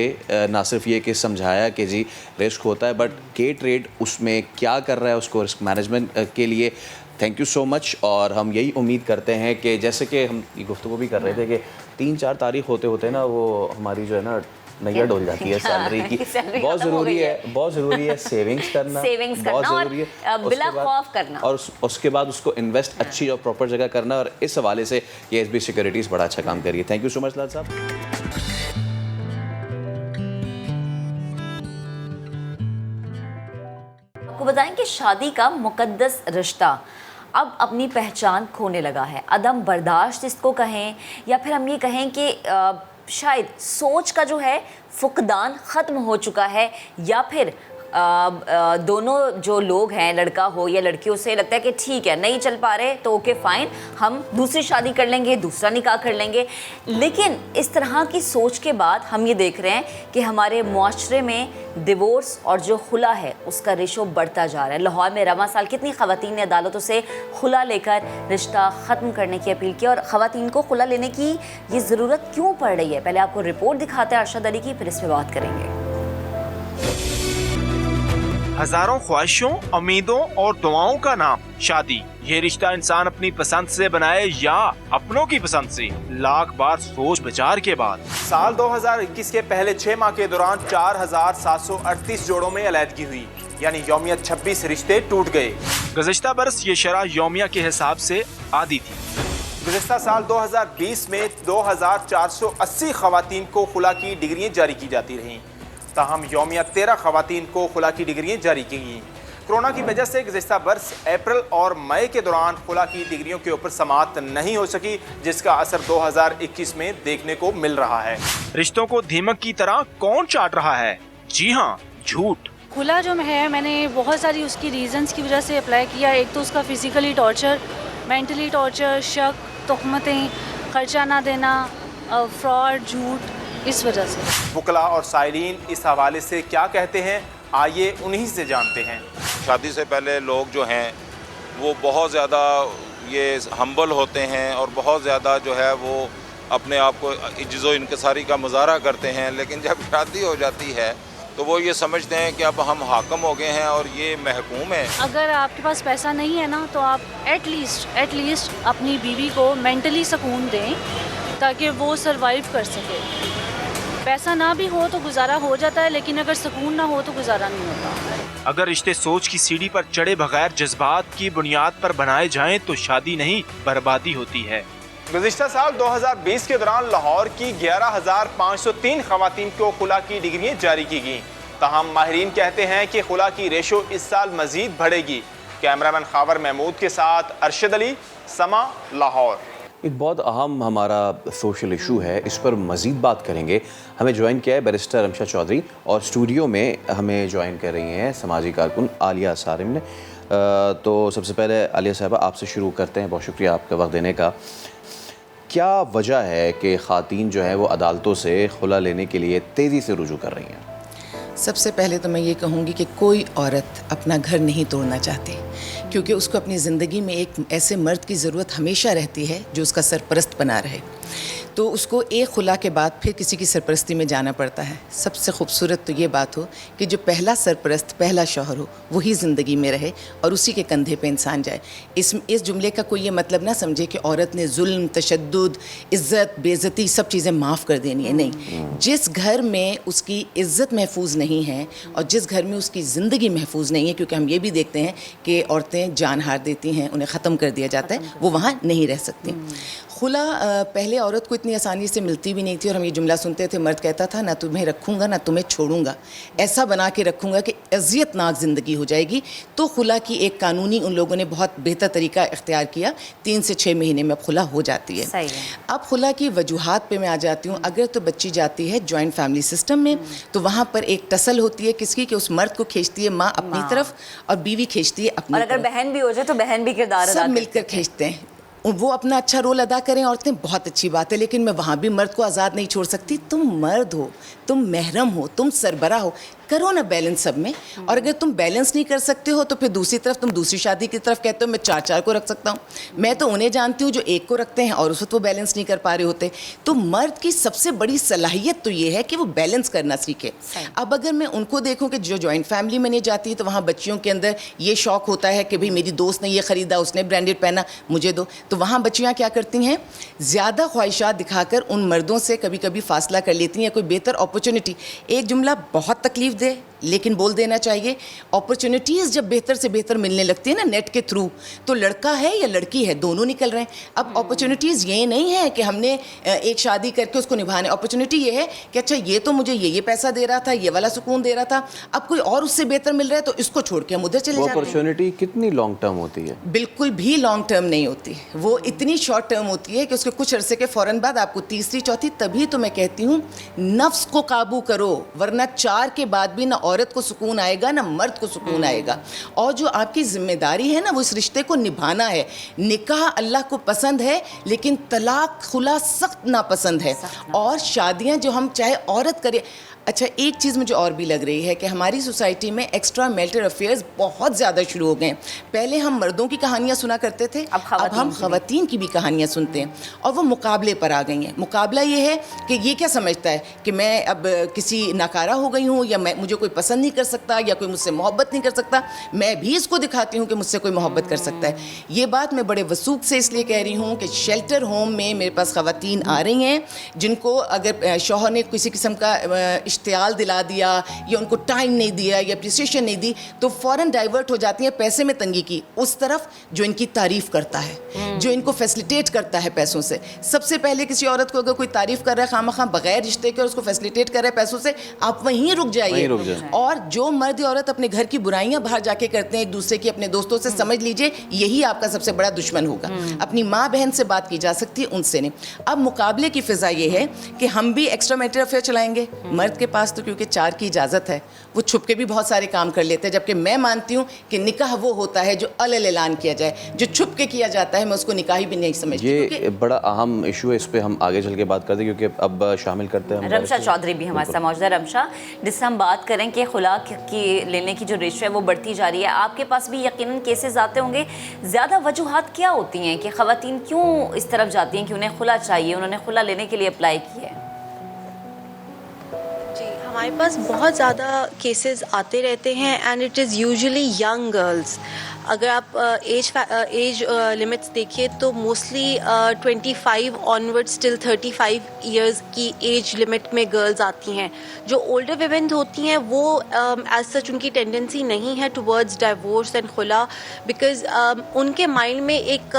Speaker 8: نہ صرف یہ کہ سمجھایا کہ جی رسک ہوتا ہے, بٹ کے ٹریڈ اس میں کیا کر رہا ہے اس کو رسک مینجمنٹ کے لیے. تھینک یو سو مچ. اور ہم یہی امید کرتے ہیں کہ جیسے کہ ہم یہ گفتگو بھی کر رہے تھے کہ 3-4 تاریخ ہوتے نا وہ ہماری جو ہے نا نیا ڈول جاتی ہے سیلری کی. بہت ضروری ہے سیونگس کرنا, بہت ضروری ہے
Speaker 1: بلا خوف کرنا,
Speaker 8: اور اس کے بعد اس کو انویسٹ اچھی اور پراپر جگہ کرنا. اور اس حوالے سے یہ ایس بی سیکورٹیز بڑا اچھا کام کر رہی ہے. تھینک یو سو مچ لال صاحب.
Speaker 1: آپ کو بتائیں کہ شادی کا مقدس رشتہ اب اپنی پہچان کھونے لگا ہے. عدم برداشت اس کو کہیں, یا پھر ہم یہ کہیں کہ شاید سوچ کا جو ہے فقدان ختم ہو چکا ہے, یا پھر دونوں جو لوگ ہیں, لڑکا ہو یا لڑکی, اسے لگتا ہے کہ ٹھیک ہے نہیں چل پا رہے تو اوکے فائن, ہم دوسری شادی کر لیں گے, دوسرا نکاح کر لیں گے. لیکن اس طرح کی سوچ کے بعد ہم یہ دیکھ رہے ہیں کہ ہمارے معاشرے میں ڈیورس اور جو خلا ہے اس کا ریشو بڑھتا جا رہا ہے. لاہور میں رواں سال کتنی خواتین نے عدالتوں سے خلا لے کر رشتہ ختم کرنے کی اپیل کی, اور خواتین کو خلا لینے کی یہ ضرورت کیوں پڑ رہی ہے, پہلے آپ کو رپورٹ دکھاتے ہیں ارشد علی کی, پھر اس پہ بات کریں گے.
Speaker 11: ہزاروں خواہشوں, امیدوں اور دعاؤں کا نام شادی. یہ رشتہ انسان اپنی پسند سے بنائے یا اپنوں کی پسند سے, لاکھ بار سوچ بچار کے بعد. سال 2021 کے پہلے 6 ماہ کے دوران 4738 جوڑوں میں علیحدگی ہوئی, یعنی یومیہ 26 رشتے ٹوٹ گئے. گزشتہ برس یہ شرح یومیہ کے حساب سے آدھی تھی. گزشتہ سال 2020 میں 2480 خواتین کو خلا کی ڈگریاں جاری کی جاتی رہیں, تاہم یومیہ 13 خواتین کو خلا کی ڈگریاں جاری کی گئیں. کرونا کی وجہ سے گزشتہ برس اپریل اور مئی کے دوران خلا کی ڈگریوں کے اوپر سماعت نہیں ہو سکی, جس کا اثر 2021 میں دیکھنے کو مل رہا ہے. رشتوں کو دیمک کی طرح کون چاٹ رہا ہے؟ جی ہاں, جھوٹ.
Speaker 12: کھلا جو ہے میں نے بہت ساری اس کی ریزنز کی وجہ سے اپلائی کیا. ایک تو اس کا فزیکلی ٹارچر, مینٹلی ٹارچر, شک, تہمتیں, خرچہ نہ دینا, فراڈ, جھوٹ, اس وجہ سے.
Speaker 11: وکلا اور سائلین اس حوالے سے کیا کہتے ہیں, آئیے انہی سے جانتے ہیں.
Speaker 13: شادی سے پہلے لوگ جو ہیں وہ بہت زیادہ یہ ہمبل ہوتے ہیں اور بہت زیادہ جو ہے وہ اپنے آپ کو عجز و انکساری کا مظاہرہ کرتے ہیں, لیکن جب شادی ہو جاتی ہے تو وہ یہ سمجھتے ہیں کہ اب ہم حاکم ہو گئے ہیں اور یہ محکوم ہے.
Speaker 12: اگر آپ کے پاس پیسہ نہیں ہے نا تو آپ ایٹ لیسٹ اپنی بیوی کو مینٹلی سکون دیں تاکہ وہ سروائیو کر سکے. پیسہ نہ بھی ہو تو گزارا ہو جاتا ہے, لیکن اگر سکون نہ ہو تو گزارا نہیں ہوتا.
Speaker 11: اگر رشتے سوچ کی سیڑھی پر چڑھے بغیر جذبات کی بنیاد پر بنائے جائیں تو شادی نہیں بربادی ہوتی ہے. گزشتہ سال 2020 کے دوران لاہور کی 11,503 خواتین کو خلا کی ڈگریاں جاری کی گئیں, تاہم ماہرین کہتے ہیں کہ خلا کی ریشو اس سال مزید بڑھے گی. کیمرہ مین خاور محمود کے ساتھ ارشد علی, سما, لاہور.
Speaker 8: ایک بہت اہم ہمارا سوشل ایشو ہے, اس پر مزید بات کریں گے. ہمیں جوائن کیا ہے بیرسٹر امشا چودھری, اور اسٹوڈیو میں ہمیں جوائن کر رہی ہیں سماجی کارکن عالیہ سارم نے. تو سب سے پہلے عالیہ صاحبہ آپ سے شروع کرتے ہیں, بہت شکریہ آپ کا وقت دینے کا. کیا وجہ ہے کہ خواتین جو ہیں وہ عدالتوں سے خلا لینے کے لیے تیزی سے رجوع کر رہی ہیں؟
Speaker 14: سب سے پہلے تو میں یہ کہوں گی کہ کوئی عورت اپنا گھر نہیں توڑنا چاہتی, کیونکہ اس کو اپنی زندگی میں ایک ایسے مرد کی ضرورت ہمیشہ رہتی ہے جو اس کا سرپرست بنا رہے. تو اس کو ایک خلا کے بعد پھر کسی کی سرپرستی میں جانا پڑتا ہے. سب سے خوبصورت تو یہ بات ہو کہ جو پہلا سرپرست, پہلا شوہر ہو, وہی زندگی میں رہے اور اسی کے کندھے پہ انسان جائے. اس جملے کا کوئی یہ مطلب نہ سمجھے کہ عورت نے ظلم, تشدد, عزت, بے عزتی سب چیزیں معاف کر دینی ہے. نہیں, جس گھر میں اس کی عزت محفوظ نہیں ہے اور جس گھر میں اس کی زندگی محفوظ نہیں ہے, کیونکہ ہم یہ بھی دیکھتے ہیں کہ عورتیں جان ہار دیتی ہیں, انہیں ختم کر دیا جاتا ہے, وہ وہاں نہیں رہ سکتی. खुला पहले औरत को इतनी आसानी से मिलती भी नहीं थी, और हम ये जुमला सुनते थे, मर्द कहता था ना तुम्हें रखूँगा ना तुम्हें छोड़ूंगा, ऐसा बना के रखूँगा कि अजियतनाक ज़िंदगी हो जाएगी। तो खुला की एक कानूनी उन लोगों ने बहुत बेहतर तरीका इख्तियार किया, 3 से 6 महीने में अब खुला हो जाती है।
Speaker 1: सही है।
Speaker 14: अब खुला की वजूहात पे मैं आ जाती हूँ। अगर तो बच्ची जाती है जॉइंट फैमिली सिस्टम में, तो वहाँ पर एक टसल होती है किसकी, कि उस मर्द को खींचती है माँ अपनी तरफ और बीवी खींचती है अपनी
Speaker 1: और अगर
Speaker 14: तरफ।
Speaker 1: बहन भी हो जाए तो बहन भी किरदार अदा
Speaker 14: सब मिलकर खींचते हैं, वो अपना अच्छा रोल अदा करें औरतें, बहुत अच्छी बात है, लेकिन मैं वहाँ भी मर्द को आज़ाद नहीं छोड़ सकती। तुम मर्द हो, तुम महरम हो, तुम सरबरा हो, करो ना बैलेंस सब में। और अगर तुम बैलेंस नहीं कर सकते हो तो फिर दूसरी तरफ तुम दूसरी शादी की तरफ कहते हो मैं 4 को रख सकता हूँ। मैं तो उन्हें जानती हूँ जो 1 को रखते हैं और उस वक्त वो बैलेंस नहीं कर पा रहे होते। तो मर्द की सबसे बड़ी सलाहियत तो ये है कि वो बैलेंस करना सीखे। अब अगर मैं उनको देखूँ कि जो जॉइंट फैमिली में नहीं जाती है, तो वहाँ बच्चियों के अंदर ये शौक़ होता है कि भाई मेरी दोस्त ने ये ख़रीदा, उसने ब्रांडेड पहना, मुझे दो। तो वहाँ बच्चियाँ क्या करती हैं, ज़्यादा ख्वाहिशात दिखाकर उन मर्दों से कभी कभी फासला कर लेती हैं, कोई बेहतर अपॉर्चुनिटी। एक जुमला बहुत तकलीफ दे लेकिन बोल देना चाहिए, अपॉर्चुनिटीज़ जब बेहतर से बेहतर मिलने लगती है ना नेट के थ्रू, तो लड़का है या लड़की है दोनों निकल रहे हैं। अब अपॉर्चुनिटीज़ ये नहीं है कि हमने एक शादी करके उसको निभाने, अपॉर्चुनिटी ये है कि अच्छा ये तो मुझे ये पैसा दे रहा था, ये वाला सुकून दे रहा था, अब कोई और उससे बेहतर मिल रहा है तो इसको छोड़ के हम उधर चले जाते हैं।
Speaker 8: अपॉर्चुनिटी कितनी लॉन्ग टर्म होती है?
Speaker 14: बिल्कुल भी लॉन्ग टर्म नहीं होती, वो इतनी शॉर्ट टर्म होती है कि उसके कुछ अरसे के फ़ौरन बाद आपको तीसरी चौथी, तभी तो मैं कहती हूँ नफ्स को काबू करो, वरना 4 के बाद भी ना औरत को सुकून आएगा ना मर्द को सुकून आएगा। और जो आपकी जिम्मेदारी है ना वो इस रिश्ते को निभाना है। निकाह अल्लाह को पसंद है लेकिन तलाक खुला सख्त नापसंद है। और शादियां जो हम चाहे औरत करे, अच्छा एक चीज़ मुझे और भी लग रही है कि हमारी सोसाइटी में एक्स्ट्रा मैरिटल अफेयर्स बहुत ज़्यादा शुरू हो गए हैं। पहले हम मर्दों की कहानियाँ सुना करते थे, अब हम ख़वातीन की भी कहानियाँ सुनते हैं और वो मुकाबले पर आ गई हैं। मुकाबला ये है कि ये क्या समझता है कि मैं अब किसी नाकारा हो गई हूँ, या मुझे कोई पसंद नहीं कर सकता, या कोई मुझसे मोहब्बत नहीं कर सकता, मैं भी इसको दिखाती हूँ कि मुझसे कोई मोहब्बत कर सकता है। ये बात मैं बड़े वसूख से इसलिए कह रही हूँ कि शेल्टर होम में मेरे पास ख़वातीन आ रही हैं जिनको अगर शौहर ने किसी किस्म का इश्तियाल दिला दिया या उनको टाइम नहीं दिया या अप्रिसिएशन नहीं दी, तो फ़ौरन डाइवर्ट हो जाती हैं पैसे में तंगी की उस तरफ जो इनकी तारीफ़ करता है, जो इनको फैसिलिटेट करता है पैसों से। सबसे पहले किसी औरत को अगर कोई तारीफ़ कर रहा है खामखा बगैर रिश्ते के और उसको फैसिलिटेट कर रहा है पैसों से, आप वहीं रुक जाइए। और जो मर्द औरत अपने घर की बुराइयां बाहर जाके करते हैं एक दूसरे की, अपने दोस्तों से, समझ लीजिए यही आपका सबसे बड़ा दुश्मन होगा। अपनी माँ बहन से बात की जा सकती है, उनसे नहीं। अब मुकाबले की फ़िज़ा ये है कि हम भी एक्स्ट्रा मैरिटल अफेयर चलाएंगे। मर्द के पास तो क्योंकि 4 की इजाज़त है, वो छुप के भी बहुत सारे काम कर लेते हैं, जबकि मैं मानती हूँ कि निकाह वो होता है जो अलल ऐलान किया जाए, जो छुप के किया जाता है मैं उसको निकाह ही भी नहीं समझती।
Speaker 8: ये बड़ा अहम इशू है, इस पे हम आगे चल के बात करते हैं क्योंकि अब शामिल करते हैं
Speaker 1: रमशा चौधरी भी हमारे साथ मौजूद है। रमशा, जिससे हम बात करें कि खुला की लेने की जो रेशो है वो बढ़ती जा रही है, आपके पास भी यकीनन केसेस आते होंगे, ज़्यादा वजूहात क्या होती हैं कि ख़वातीन क्यों इस तरफ जाती हैं कि उन्हें खुला चाहिए, उन्होंने खुला लेने के लिए अप्लाई किया है?
Speaker 15: हमारे पास बहुत ज़्यादा केसेस आते रहते हैं and it is usually young girls. अगर आप एज लिमिट्स देखिए तो मोस्टली 25 ऑनवर्ड्स टिल 35 इयर्स की एज लिमिट में गर्ल्स आती हैं। जो ओल्डर विमेन होती हैं वो एज सच उनकी टेंडेंसी नहीं है टुवर्ड्स डाइवोर्स एंड खुला, बिकॉज उनके माइंड में एक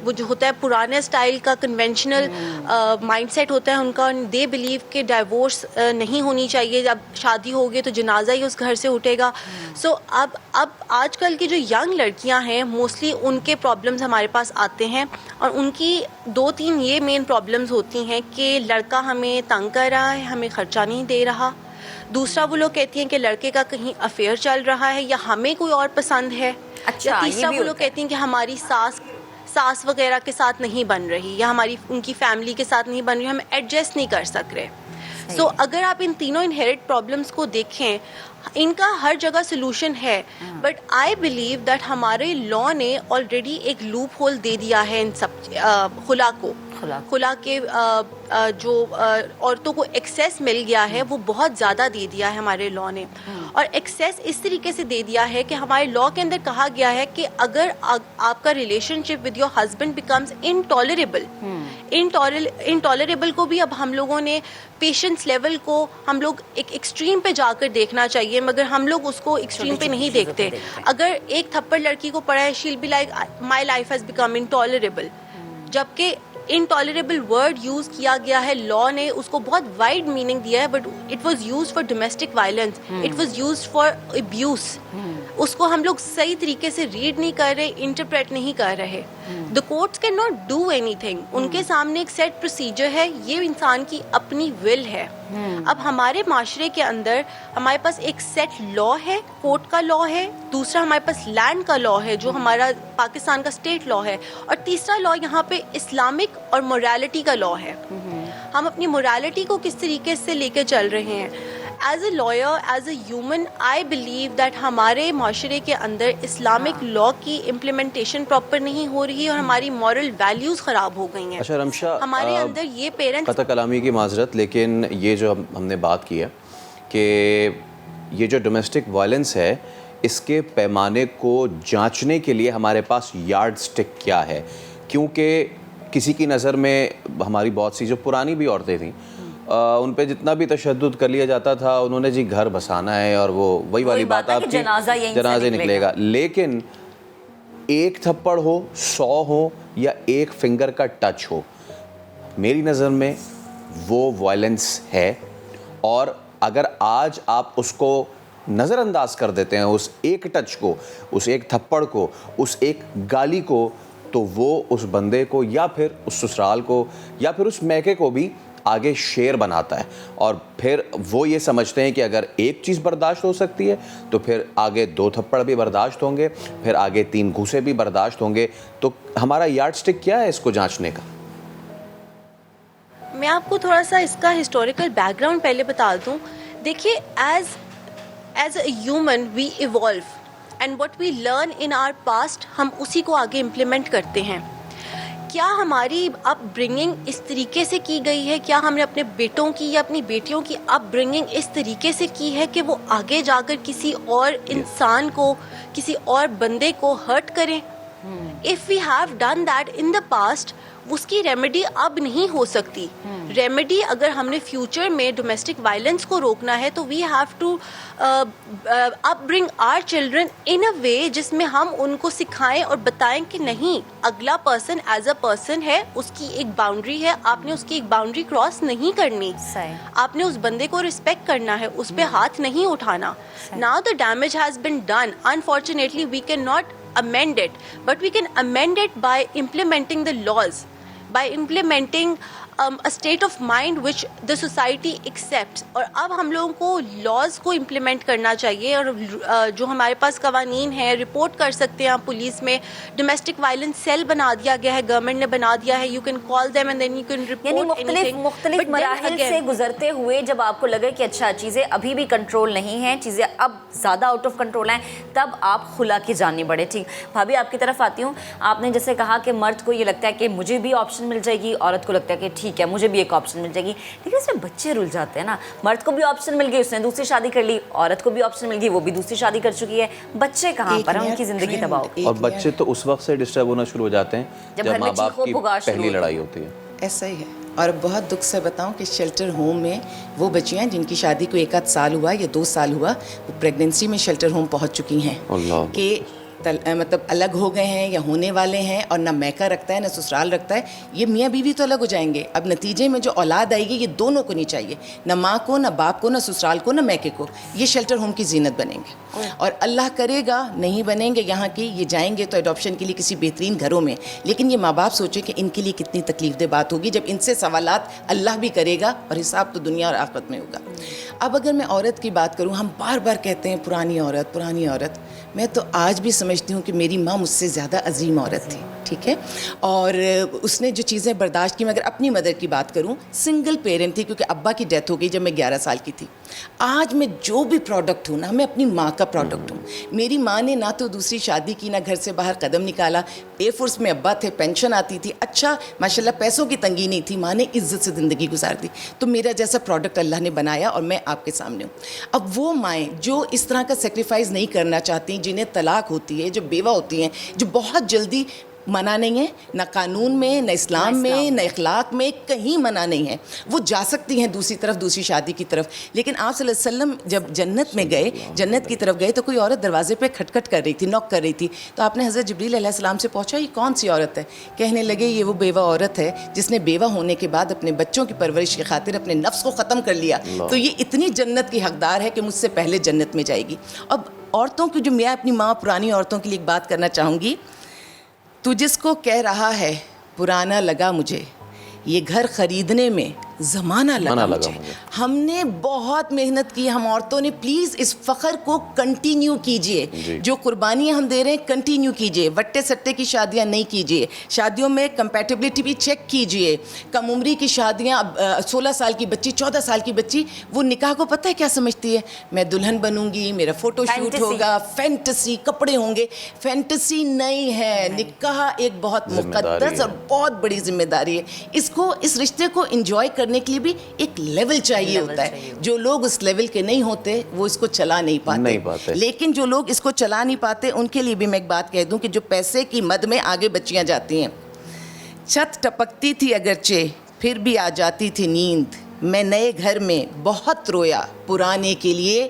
Speaker 15: वो जो होता है पुराने स्टाइल का कन्वेंशनल माइंडसेट होता है उनका। दे बिलीव कि डाइवोर्स नहीं होनी चाहिए, जब शादी होगी तो जनाजा ही उस घर से उठेगा। सो अब आजकल की जो यंग लड़कियां हैं मोस्टली उनके प्रॉब्लम्स हमारे पास आते हैं और उनकी 2-3 ये मेन प्रॉब्लम्स होती हैं कि लड़का हमें तंग कर रहा है, हमें खर्चा नहीं दे रहा। दूसरा वो लोग कहती हैं कि लड़के का कहीं अफेयर चल रहा है या हमें कोई और पसंद है। अच्छा, तीसरा वो लोग कहती हैं कि हमारी सास वगैरह के साथ नहीं बन रही या उनकी फैमिली के साथ नहीं बन रही, हम एडजस्ट नहीं कर सक रहे। सो अगर आप इन तीनों इनहेरिट प्रॉब्लम्स को देखें, इनका हर जगह सोल्यूशन है, बट आई बिलीव दैट हमारे लॉ ने ऑलरेडी एक लूप होल दे दिया है इन सब खुला के जो औरतों को एक्सेस मिल गया है वो बहुत ज़्यादा दे दिया है हमारे लॉ ने। और एक्सेस इस तरीके से दे दिया है कि हमारे लॉ के अंदर कहा गया है कि अगर आपका relationship with your husband becomes intolerable को भी अब हम लोगों ने पेशेंस लेवल को हम लोग एक एक्सट्रीम पे जाकर देखना चाहिए, मगर हम लोग उसको एक्सट्रीम पे नहीं देखते। अगर एक थप्पड़ लड़की को पड़ा है, she'll be like my life has become intolerable, जबकि इंटॉलरेबल वर्ड यूज़ किया गया है, लॉ ने उसको बहुत वाइड मीनिंग दिया है, but it was used for domestic violence, it was used for abuse. उसको हम लोग सही तरीके से रीड नहीं कर रहे, इंटरप्रेट नहीं कर रहे. The courts can not do anything. उनके सामने एक सेट प्रोसीजर है, ये इंसान की अपनी विल है. अब हमारे माशरे के अंदर हमारे पास एक सेट लॉ है, कोर्ट का लॉ है, दूसरा हमारे पास लैंड का लॉ है जो हमारा पाकिस्तान का स्टेट लॉ है, और तीसरा लॉ यहाँ पे इस्लामिक और मोरालिटी का लॉ है. हम अपनी मोरालिटी को किस तरीके से लेके चल रहे हैं. As a lawyer, as a human, I believe that हमारे माशरे के अंदर इस्लामिक लॉ की इम्प्लीमेंटेशन प्रॉपर नहीं हो रही है और हमारी मॉरल वैल्यूज़ ख़राब हो गई हैं.
Speaker 8: अच्छा रमशा,
Speaker 15: हमारे अंदर ये पेरेंट्स,
Speaker 8: कता कलामी की माजरत, लेकिन ये जो हमने बात की है कि ये जो डोमेस्टिक वायलेंस है इसके पैमाने को जांचने के लिए हमारे पास यार्ड स्टिक क्या है? क्योंकि किसी की नज़र में हमारी बहुत सी जो पुरानी भी औरतें थीं, उन पे जितना भी तशद्दुद कर लिया जाता था, उन्होंने जी घर बसाना है और वो वही वाली बात आपकी, जनाजा निकलेगा. लेकिन एक थप्पड़ हो, 100 हो या एक फिंगर का टच हो, मेरी नज़र में वो वायलेंस है. और अगर आज आप उसको नज़रअंदाज कर देते हैं, उस एक टच को, उस एक थप्पड़ को, उस एक गाली को, तो वो उस बंदे को या फिर उस ससुराल को या फिर उस मैके को भी आगे शेर बनाता है. और फिर वो ये समझते हैं कि अगर एक चीज़ बर्दाश्त हो सकती है तो फिर आगे 2 थप्पड़ भी बर्दाश्त होंगे, फिर आगे 3 घूंसे भी बर्दाश्त होंगे. तो हमारा यार्ड स्टिक क्या है इसको जांचने का?
Speaker 15: मैं आपको थोड़ा सा इसका हिस्टोरिकल बैकग्राउंड पहले बता दूं. देखिए, as a human we evolve and what we learn in our past, हम उसी को आगे इम्प्लीमेंट करते हैं. क्या हमारी अपब्रिंगिंग इस तरीके से की गई है, क्या हमने अपने बेटों की या अपनी बेटियों की अपब्रिंगिंग इस तरीके से की है कि वो आगे जाकर किसी और इंसान को, किसी और बंदे को हर्ट करें? If we have done that in the past, उसकी रेमेडी अब नहीं हो सकती. रेमेडी अगर हमने फ्यूचर में डोमेस्टिक वायलेंस को रोकना है तो we have to upbring our children in a way जिसमें हम उनको सिखाएं और बताएं कि नहीं, अगला पर्सन एज अ पर्सन है, उसकी एक बाउंड्री है, आपने उसकी एक बाउंड्री क्रॉस नहीं करनी, आपने उस बंदे को रिस्पेक्ट करना है, उस पर हाथ नहीं उठाना. Now the damage has been done. Unfortunately we can not amend it, but we can amend it by implementing the laws, by implementing a state of mind which the society accepts. और अब हम लोगों को laws को implement करना चाहिए. और जो हमारे पास कवानीन है, रिपोर्ट कर सकते हैं आप पुलिस में. डोमेस्टिक वायलेंस सेल बना दिया गया है, गवर्नमेंट ने बना दिया है. You can call them and then you can report anything.
Speaker 1: मुख्तलिफ मराहिल से गुजरते हुए जब आपको लगे कि अच्छा चीज़ें अभी भी कंट्रोल नहीं हैं, चीज़ें अब ज़्यादा आउट ऑफ कंट्रोल हैं, तब आप खुला की जानी बढ़े. ठीक भाभी, आपकी तरफ आती हूँ. आपने जैसे कहा कि मर्द को ये लगता है कि मुझे भी ऑप्शन मिल जाएगी, औरत को लगता है कि ठीक है मुझे भी एक ऑप्शन मिल जाएगी. लेकिन इसमें बच्चे रुल जाते हैं ना. मर्द को भी ऑप्शन मिल गई, उसने दूसरी शादी कर ली, औरत को भी ऑप्शन मिल गई, वो भी दूसरी शादी कर चुकी है. बच्चे कहाँ पर हैं, उनकी ज़िंदगी तबाह हो.
Speaker 8: और बच्चे तो उस वक्त से डिस्टर्ब होना शुरू हो जाते हैं जब माँ बाप की पहली लड़ाई होती है.
Speaker 14: ऐसा ही है. और बहुत दुख से बताऊं कि शेल्टर होम में वो बच्चियां जिनकी शादी को 1 आध साल हुआ या 2 साल हुआ, वो प्रेगनेंसी में शेल्टर होम पहुंच चुकी हैं कि मतलब अलग हो गए हैं या होने वाले हैं, और ना मैका रखता है ना ससुराल रखता है. ये मियाँ बीवी तो अलग हो जाएंगे. अब नतीजे में जो औलाद आएगी ये दोनों को नहीं चाहिए, ना माँ को, ना बाप को, ना ससुराल को, ना मैके को. ये शेल्टर होम की जीनत बनेंगे. और अल्लाह करेगा नहीं बनेंगे यहाँ की, ये जाएंगे तो एडॉप्शन के लिए किसी बेहतरीन घरों में. लेकिन ये माँ बाप सोचे कि इनके लिए कितनी तकलीफ दे बात होगी जब इनसे सवालात अल्लाह भी करेगा और हिसाब तो दुनिया और आखिरत में होगा. अब अगर मैं औरत की बात करूँ, हम बार बार कहते हैं पुरानी औरत, पुरानी औरत. मैं तो आज भी समझती हूँ कि मेरी माँ मुझसे ज़्यादा अजीम औरत थी. ठीक है, और उसने जो चीज़ें बर्दाश्त की. मैं अगर अपनी मदर की बात करूँ, सिंगल पेरेंट थी क्योंकि अब्बा की डेथ हो गई जब मैं 11 साल की थी. आज मैं जो भी प्रोडक्ट हूँ ना, मैं अपनी माँ का प्रोडक्ट हूँ. मेरी माँ ने ना तो दूसरी शादी की, ना घर से बाहर कदम निकाला. एयरफोर्स में अब्बा थे, पेंशन आती थी. अच्छा माशाल्लाह पैसों की तंगी नहीं थी. माँ ने इज्जत से ज़िंदगी गुजार दी. तो मेरा जैसा प्रोडक्ट अल्लाह ने बनाया और मैं आपके सामने हूँ. अब वो माएँ जो इस तरह का सेक्रीफाइस नहीं करना चाहती, जिन्हें तलाक होती है, जो बेवा होती हैं, जो बहुत जल्दी منع نہیں ہے, نہ قانون میں, نہ اسلام میں, نہ اخلاق میں, کہیں منع نہیں ہے. وہ جا سکتی ہیں دوسری طرف, دوسری شادی کی طرف. لیکن آپ صلی اللہ علیہ وسلم جب جنت میں گئے, جنت کی طرف گئے, تو کوئی عورت دروازے پہ کھٹکھٹ کر رہی تھی, نوک کر رہی تھی. تو آپ نے حضرت جبریل علیہ السلام سے پوچھا, یہ کون سی عورت ہے؟ کہنے لگے یہ وہ بیوہ عورت ہے جس نے بیوہ ہونے کے بعد اپنے بچوں کی پرورش کی خاطر اپنے نفس کو ختم کر لیا, تو یہ اتنی جنت کی حقدار ہے کہ مجھ سے پہلے جنت میں جائے گی. اب عورتوں کی, جو میں اپنی ماں پرانی عورتوں کے لیے ایک بات کرنا چاہوں گی, تو جس کو کہہ رہا ہے پرانا لگا مجھے, یہ گھر خریدنے میں زمانہ لگا مجھے. ہم نے بہت محنت کی, ہم عورتوں نے. پلیز اس فخر کو کنٹینیو کیجئے, جو قربانیاں ہم دے رہے ہیں کنٹینیو کیجئے. وٹے سٹے کی شادیاں نہیں کیجئے, شادیوں میں کمپیٹیبلٹی بھی چیک کیجئے. کم عمری کی شادیاں, 16 سال کی بچی, 14 سال کی بچی, وہ نکاح کو پتہ ہے کیا سمجھتی ہے؟ میں دلہن بنوں گی, میرا فوٹو شوٹ ہوگا, فینٹسی کپڑے ہوں گے. فینٹسی نہیں ہے, نکاح ایک بہت مقدس اور بہت بڑی ذمہ داری ہے. اس کو, اس رشتے کو انجوائے کرنے کے لیے بھی ایک لیول چاہیے ہوتا ہے. جو لوگ اس لیول کے نہیں ہوتے وہ اس کو چلا نہیں پاتے. لیکن جو لوگ اس کو چلا نہیں پاتے ان کے لیے بھی میں ایک بات کہہ دوں کہ جو پیسے کی مد میں آگے بچیاں جاتی ہیں. چھت ٹپکتی تھی اگرچہ پھر بھی آ جاتی تھی نیند, میں نئے گھر میں بہت رویا, پرانے کے لیے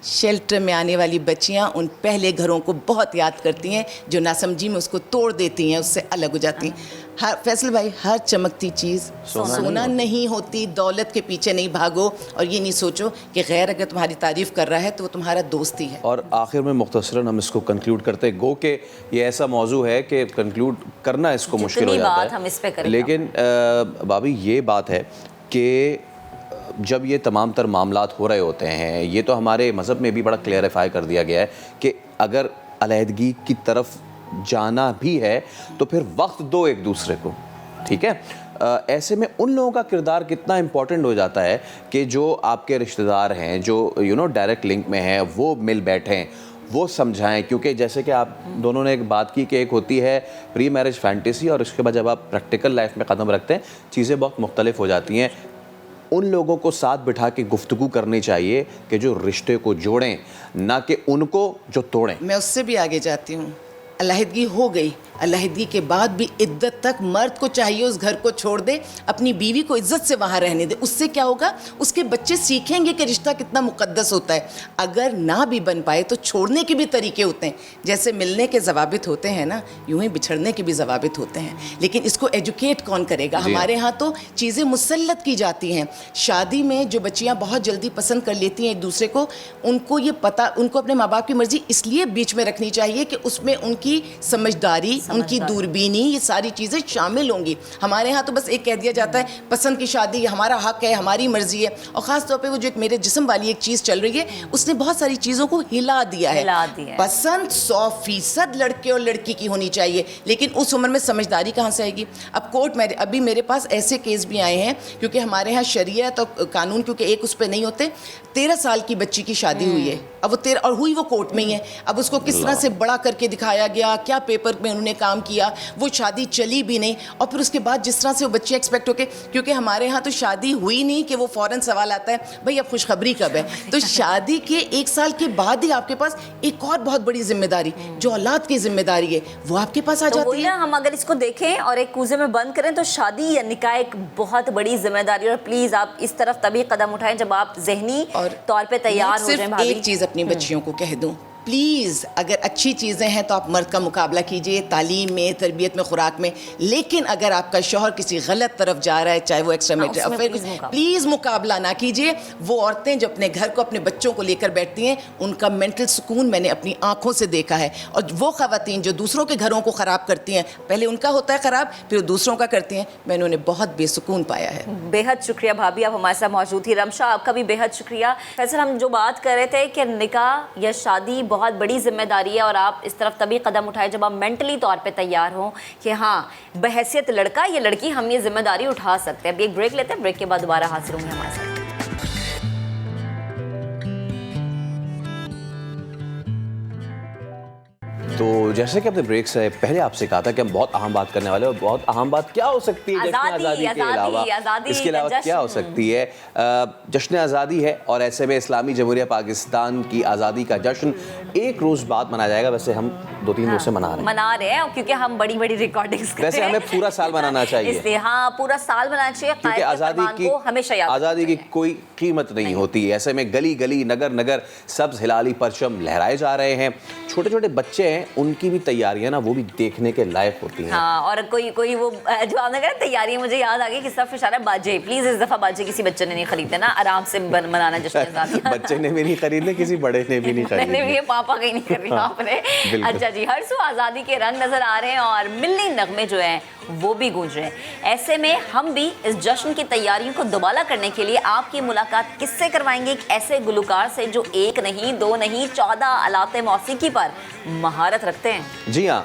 Speaker 14: شیلٹر میں آنے والی بچیاں ان پہلے گھروں کو بہت یاد کرتی ہیں جو ناسمجھی میں اس کو توڑ دیتی ہیں, اس سے الگ ہو جاتی ہیں. فیصل بھائی, ہر چمکتی چیز سونا نہیں ہوتی. دولت کے پیچھے نہیں بھاگو, اور یہ نہیں سوچو کہ غیر اگر تمہاری تعریف کر رہا ہے تو وہ تمہارا دوست ہی ہے.
Speaker 8: اور آخر میں مختصراً ہم اس کو کنکلیوڈ کرتے, گو کہ یہ ایسا موضوع ہے کہ کنکلیوڈ کرنا اس کو مشکل ہو جاتا ہے. لیکن بابی یہ بات ہے کہ جب یہ تمام تر معاملات ہو رہے ہوتے ہیں, یہ تو ہمارے مذہب میں بھی بڑا کلیئرفائی کر دیا گیا ہے کہ اگر علیحدگی کی طرف جانا بھی ہے تو پھر وقت دو ایک دوسرے کو, ٹھیک ہے. ایسے میں ان لوگوں کا کردار کتنا امپورٹنٹ ہو جاتا ہے کہ جو آپ کے رشتہ دار ہیں, جو ڈائریکٹ لنک میں ہیں, وہ مل بیٹھیں, وہ سمجھائیں. کیونکہ جیسے کہ آپ دونوں نے ایک بات کی کہ ایک ہوتی ہے پری میرج فینٹیسی, اور اس کے بعد جب آپ پریکٹیکل لائف میں قدم رکھتے ہیں چیزیں بہت مختلف ہو جاتی ہیں. ان لوگوں کو ساتھ بٹھا کے گفتگو کرنی چاہیے کہ جو رشتے کو جوڑیں, نہ کہ ان کو جو توڑیں.
Speaker 14: میں اس سے بھی آگے جاتی ہوں. علیحدگی ہو گئی, علیحدگی کے بعد بھی عدت تک مرد کو چاہیے اس گھر کو چھوڑ دے, اپنی بیوی کو عزت سے وہاں رہنے دے. اس سے کیا ہوگا, اس کے بچے سیکھیں گے کہ رشتہ کتنا مقدس ہوتا ہے. اگر نہ بھی بن پائے تو چھوڑنے کے بھی طریقے ہوتے ہیں. جیسے ملنے کے ضوابط ہوتے ہیں نا, یوں ہی بچھڑنے کے بھی ضوابط ہوتے ہیں. لیکن اس کو ایجوکیٹ کون کرے گا؟ ہمارے ہاں تو چیزیں مسلط کی جاتی ہیں. شادی میں جو بچیاں بہت جلدی پسند کر لیتی ہیں ایک دوسرے کو, ان کو یہ پتہ, ان کو اپنے ماں باپ کی مرضی اس لیے بیچ میں رکھنی چاہیے کہ اس میں ان کی سمجھداری, ان کی دوربینی, یہ ساری چیزیں شامل ہوں گی. ہمارے ہاں تو بس ایک کہہ دیا جاتا ہے پسند کی شادی ہمارا حق ہے, ہماری مرضی ہے. اور خاص طور پہ وہ جو ایک میرے جسم والی ایک چیز چل رہی ہے, اس نے بہت ساری چیزوں کو ہلا دیا ہے. پسند 100% لڑکے اور لڑکی کی ہونی چاہیے, لیکن اس عمر میں سمجھداری کہاں سے آئے گی؟ اب کورٹ میں ابھی میرے پاس ایسے کیس بھی آئے ہیں, کیونکہ ہمارے ہاں شریعت اور قانون کیونکہ ایک اس پہ نہیں ہوتے. 13 سال کی بچی کی شادی ہوئی ہے, اب وہ 13 اور ہوئی وہ کورٹ میں ہی ہے. اب اس کو کس طرح سے بڑا کر کے دکھایا گیا, کیا پیپر میں انہوں نے کام کیا, وہ شادی چلی بھی نہیں. اور پھر اس کے بعد جس طرح سے وہ بچے ایکسپیکٹ ہو کے, کیونکہ ہمارے ہاں تو شادی ہوئی نہیں کہ وہ فوراً سوال آتا ہے بھائی اب خوشخبری کب ہے. تو شادی کے 1 سال کے بعد ہی آپ کے پاس ایک اور بہت بڑی ذمہ داری جو اولاد کی ذمہ داری ہے وہ آپ کے پاس آ جاتی ہے.
Speaker 1: ہم اگر اس کو دیکھیں اور ایک کوزے میں بند کریں تو شادی یا نکاح ایک بہت بڑی ذمہ داری, اور پلیز آپ اس طرف تبھی قدم اٹھائیں جب آپ ذہنی طور پہ تیار ہو جائیں.
Speaker 14: ایک چیز اپنی بچیوں کو کہہ دوں, پلیز اگر اچھی چیزیں ہیں تو آپ مرد کا مقابلہ کیجئے تعلیم میں, تربیت میں, خوراک میں. لیکن اگر آپ کا شوہر کسی غلط طرف جا رہا ہے, چاہے وہ ایکسٹرا میٹر افیئر, پلیز مقابلہ نہ کیجئے. وہ عورتیں جو اپنے گھر کو اپنے بچوں کو لے کر بیٹھتی ہیں, ان کا مینٹل سکون میں نے اپنی آنکھوں سے دیکھا ہے. اور وہ خواتین جو دوسروں کے گھروں کو خراب کرتی ہیں, پہلے ان کا ہوتا ہے خراب پھر دوسروں کا کرتی ہیں, میں انہوں نے بہت بے سکون پایا ہے.
Speaker 1: بے حد شکریہ بھابھی, آپ ہمارے ساتھ موجود تھی. رمشا آپ کا بھی بے حد شکریہ. فیصل, ہم جو بات کر رہے تھے کہ نکاح یا شادی بہت بڑی ذمہ داری ہے, اور آپ اس طرف تبھی قدم اٹھائے جب آپ مینٹلی طور پہ تیار ہوں کہ ہاں بحیثیت لڑکا یا لڑکی ہم یہ ذمہ داری اٹھا سکتے ہیں. اب ایک بریک لیتے ہیں, بریک کے بعد دوبارہ حاضر ہوں گے ہمارے ساتھ.
Speaker 8: تو جیسے کہ اپنے بریک سے پہلے آپ سے کہا تھا کہ ہم بہت اہم بات کرنے والے ہیں, اور بہت اہم بات کیا ہو سکتی ہے جشن آزادی کے علاوہ, اس کے علاوہ کیا ہو سکتی ہے؟ جشن آزادی ہے, اور ایسے میں اسلامی جمہوریہ پاکستان کی آزادی کا جشن 1 روز بعد منایا جائے گا. ویسے ہم 2-3 दिन से मना रहे हैं
Speaker 1: क्योंकि हम बड़ी बड़ी रिकॉर्डिंग्स करते हैं।
Speaker 8: वैसे हमें पूरा साल मनाना चाहिए,
Speaker 1: इसलिए हाँ पूरा साल मनाना चाहिए,
Speaker 8: क्योंकि आज़ादी की कोई कीमत नहीं होती। ऐसे में गली गली नगर नगर सब्ज हिलाली परचम लहराए जा रहे हैं। छोटे छोटे बच्चे हैं, उनकी भी तैयारियां ना वो भी देखने के लायक होती हैं।
Speaker 1: हाँ, और कोई वो जो आपने कहा तैयारी, मुझे याद आ गई कि सब इशारा बाजे, प्लीज इस दफा बाजे किसी बच्चे ने नहीं खरीदे ना, आराम से मनाना जश्न आज़ादी।
Speaker 8: बच्चे ने भी नहीं खरीदे, किसी बड़े ने भी नहीं खरीदे,
Speaker 1: पापा कहीं नहीं कर रही आपने। अच्छा जी, हर सू आज़ादी के रंग नजर आ रहे हैं और मिलनी नगमे जो हैं वो भी गूंज रहे हैं। ऐसे में हम भी इस जश्न की तैयारियों को दुबाला करने के लिए आपकी मुलाकात किससे करवाएंगे? एक ऐसे गुलकार से जो 1 नहीं 2 नहीं 14 आलात मौसीकी पर महारत रखते हैं।
Speaker 8: जी हाँ,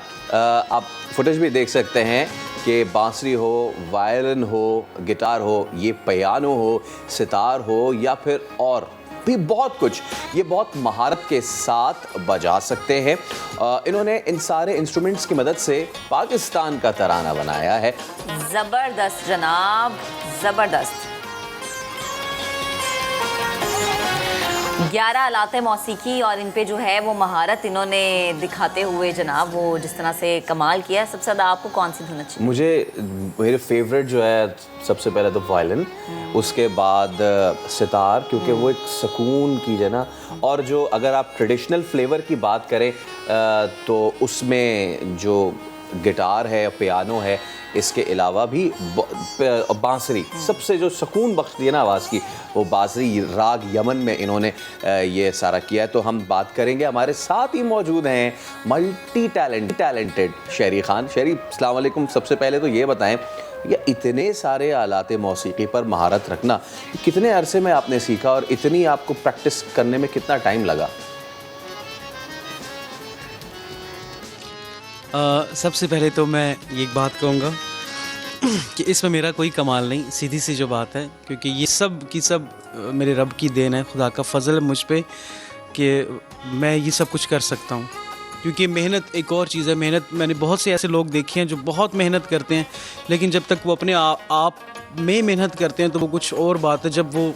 Speaker 8: आप फुटेज भी देख सकते हैं कि बांसुरी हो, वायलिन हो, गिटार हो, ये पियानो हो, सितार हो या फिर और भी बहुत कुछ, ये बहुत महारत के साथ बजा सकते हैं। इन्होंने इन सारे इंस्ट्रूमेंट्स की मदद से पाकिस्तान का तराना बनाया है।
Speaker 1: जबरदस्त जनाब, जबरदस्त। 11 आलाते मौसीकी और इन पे जो है वो महारत इन्होंने दिखाते हुए जनाब वो जिस तरह से कमाल किया। सबसे ज़्यादा आपको कौन सी धुन अच्छी?
Speaker 8: मुझे मेरे फेवरेट जो है सबसे पहले तो वायलिन, उसके बाद सितार, क्योंकि वो एक सुकून की है ना। और जो अगर आप ट्रेडिशनल फ्लेवर की बात करें तो उसमें जो गिटार है, पियानो है, इसके अलावा भी बांसुरी सबसे जो सुकून बख्शती है ना आवाज़ की, वो बांसुरी राग यमन में इन्होंने ये सारा किया है। तो हम बात करेंगे, हमारे साथ ही मौजूद हैं मल्टी टैलेंटेड शहरी खान। शहरी अस्सलाम वालेकुम। सबसे पहले तो ये बताएं, ये इतने सारे आलाते मौसीकी पर महारत रखना कितने अरसे में आपने सीखा और इतनी आपको प्रैक्टिस करने में कितना टाइम लगा?
Speaker 16: सबसे पहले तो मैं एक बात कहूँगा कि इसमें मेरा कोई कमाल नहीं, सीधी सी जो बात है, क्योंकि ये सब की सब मेरे रब की देन है, खुदा का फजल है मुझ पे कि मैं ये सब कुछ कर सकता हूँ। क्योंकि मेहनत एक और चीज़ है। मेहनत, मैंने बहुत से ऐसे लोग देखे हैं जो बहुत मेहनत करते हैं, लेकिन जब तक वो अपने आप में मेहनत करते हैं तो वो कुछ और बात है। जब वो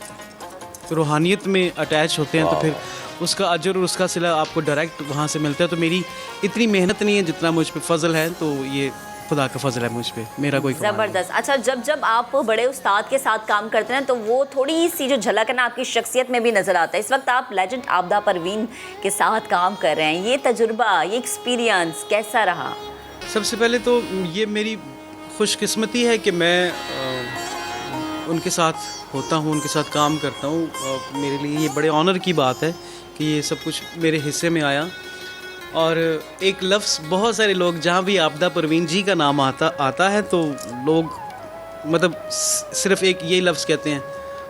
Speaker 16: रूहानियत में अटैच होते हैं तो फिर उसका अजर और उसका सिला आपको डायरेक्ट वहाँ से मिलता है। तो मेरी इतनी मेहनत नहीं है जितना मुझ पे फजल है, तो ये खुदा का फजल है मुझ पे, मेरा कोई
Speaker 1: ज़बरदस्त। अच्छा, जब आप बड़े उस्ताद के साथ काम करते हैं तो वो थोड़ी सी जो झलक है ना आपकी शख्सियत में भी नज़र आता है। इस वक्त आप लेजेंड आबदा परवीन के साथ काम कर रहे हैं, ये तजुर्बा, ये एक्सपीरियंस कैसा रहा?
Speaker 16: सबसे पहले तो ये मेरी खुशकिस्मती है कि मैं उनके साथ होता हूँ, उनके साथ काम करता हूँ। मेरे लिए ये बड़े ऑनर की बात है कि ये सब कुछ मेरे हिस्से में आया। और एक लफ्ज़, बहुत सारे लोग जहाँ भी आबदा परवीन जी का नाम आता है तो लोग मतलब सिर्फ एक यही लफ्ज़ कहते हैं,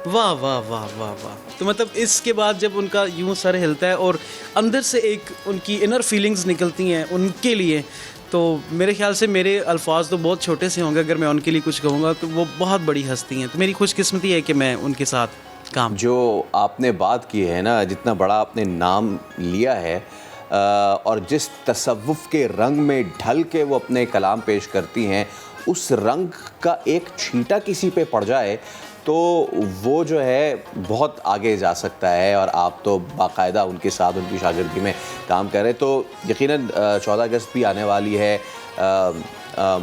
Speaker 16: वाह वाह वाह वाह वाह। तो मतलब इसके बाद जब उनका यूँ सर हिलता है और अंदर से एक उनकी इनर फीलिंग्स निकलती हैं उनके लिए, तो मेरे ख्याल से मेरे अल्फाज तो बहुत छोटे से होंगे अगर मैं उनके लिए कुछ कहूँगा, तो वो बहुत बड़ी हस्ती हैं। तो मेरी खुशकिस्मती है कि मैं उनके साथ काम।
Speaker 8: जो आपने बात की है ना, जितना बड़ा आपने नाम लिया है और जिस तसव्वुफ़ के रंग में ढल के वो अपने कलाम पेश करती हैं, उस रंग का एक छींटा किसी पे पड़ जाए तो वो जो है बहुत आगे जा सकता है। और आप तो बाकायदा उनके साथ उनकी शागिर्दी में काम कर रहे हैं। तो यकीनन 14 अगस्त भी आने वाली है,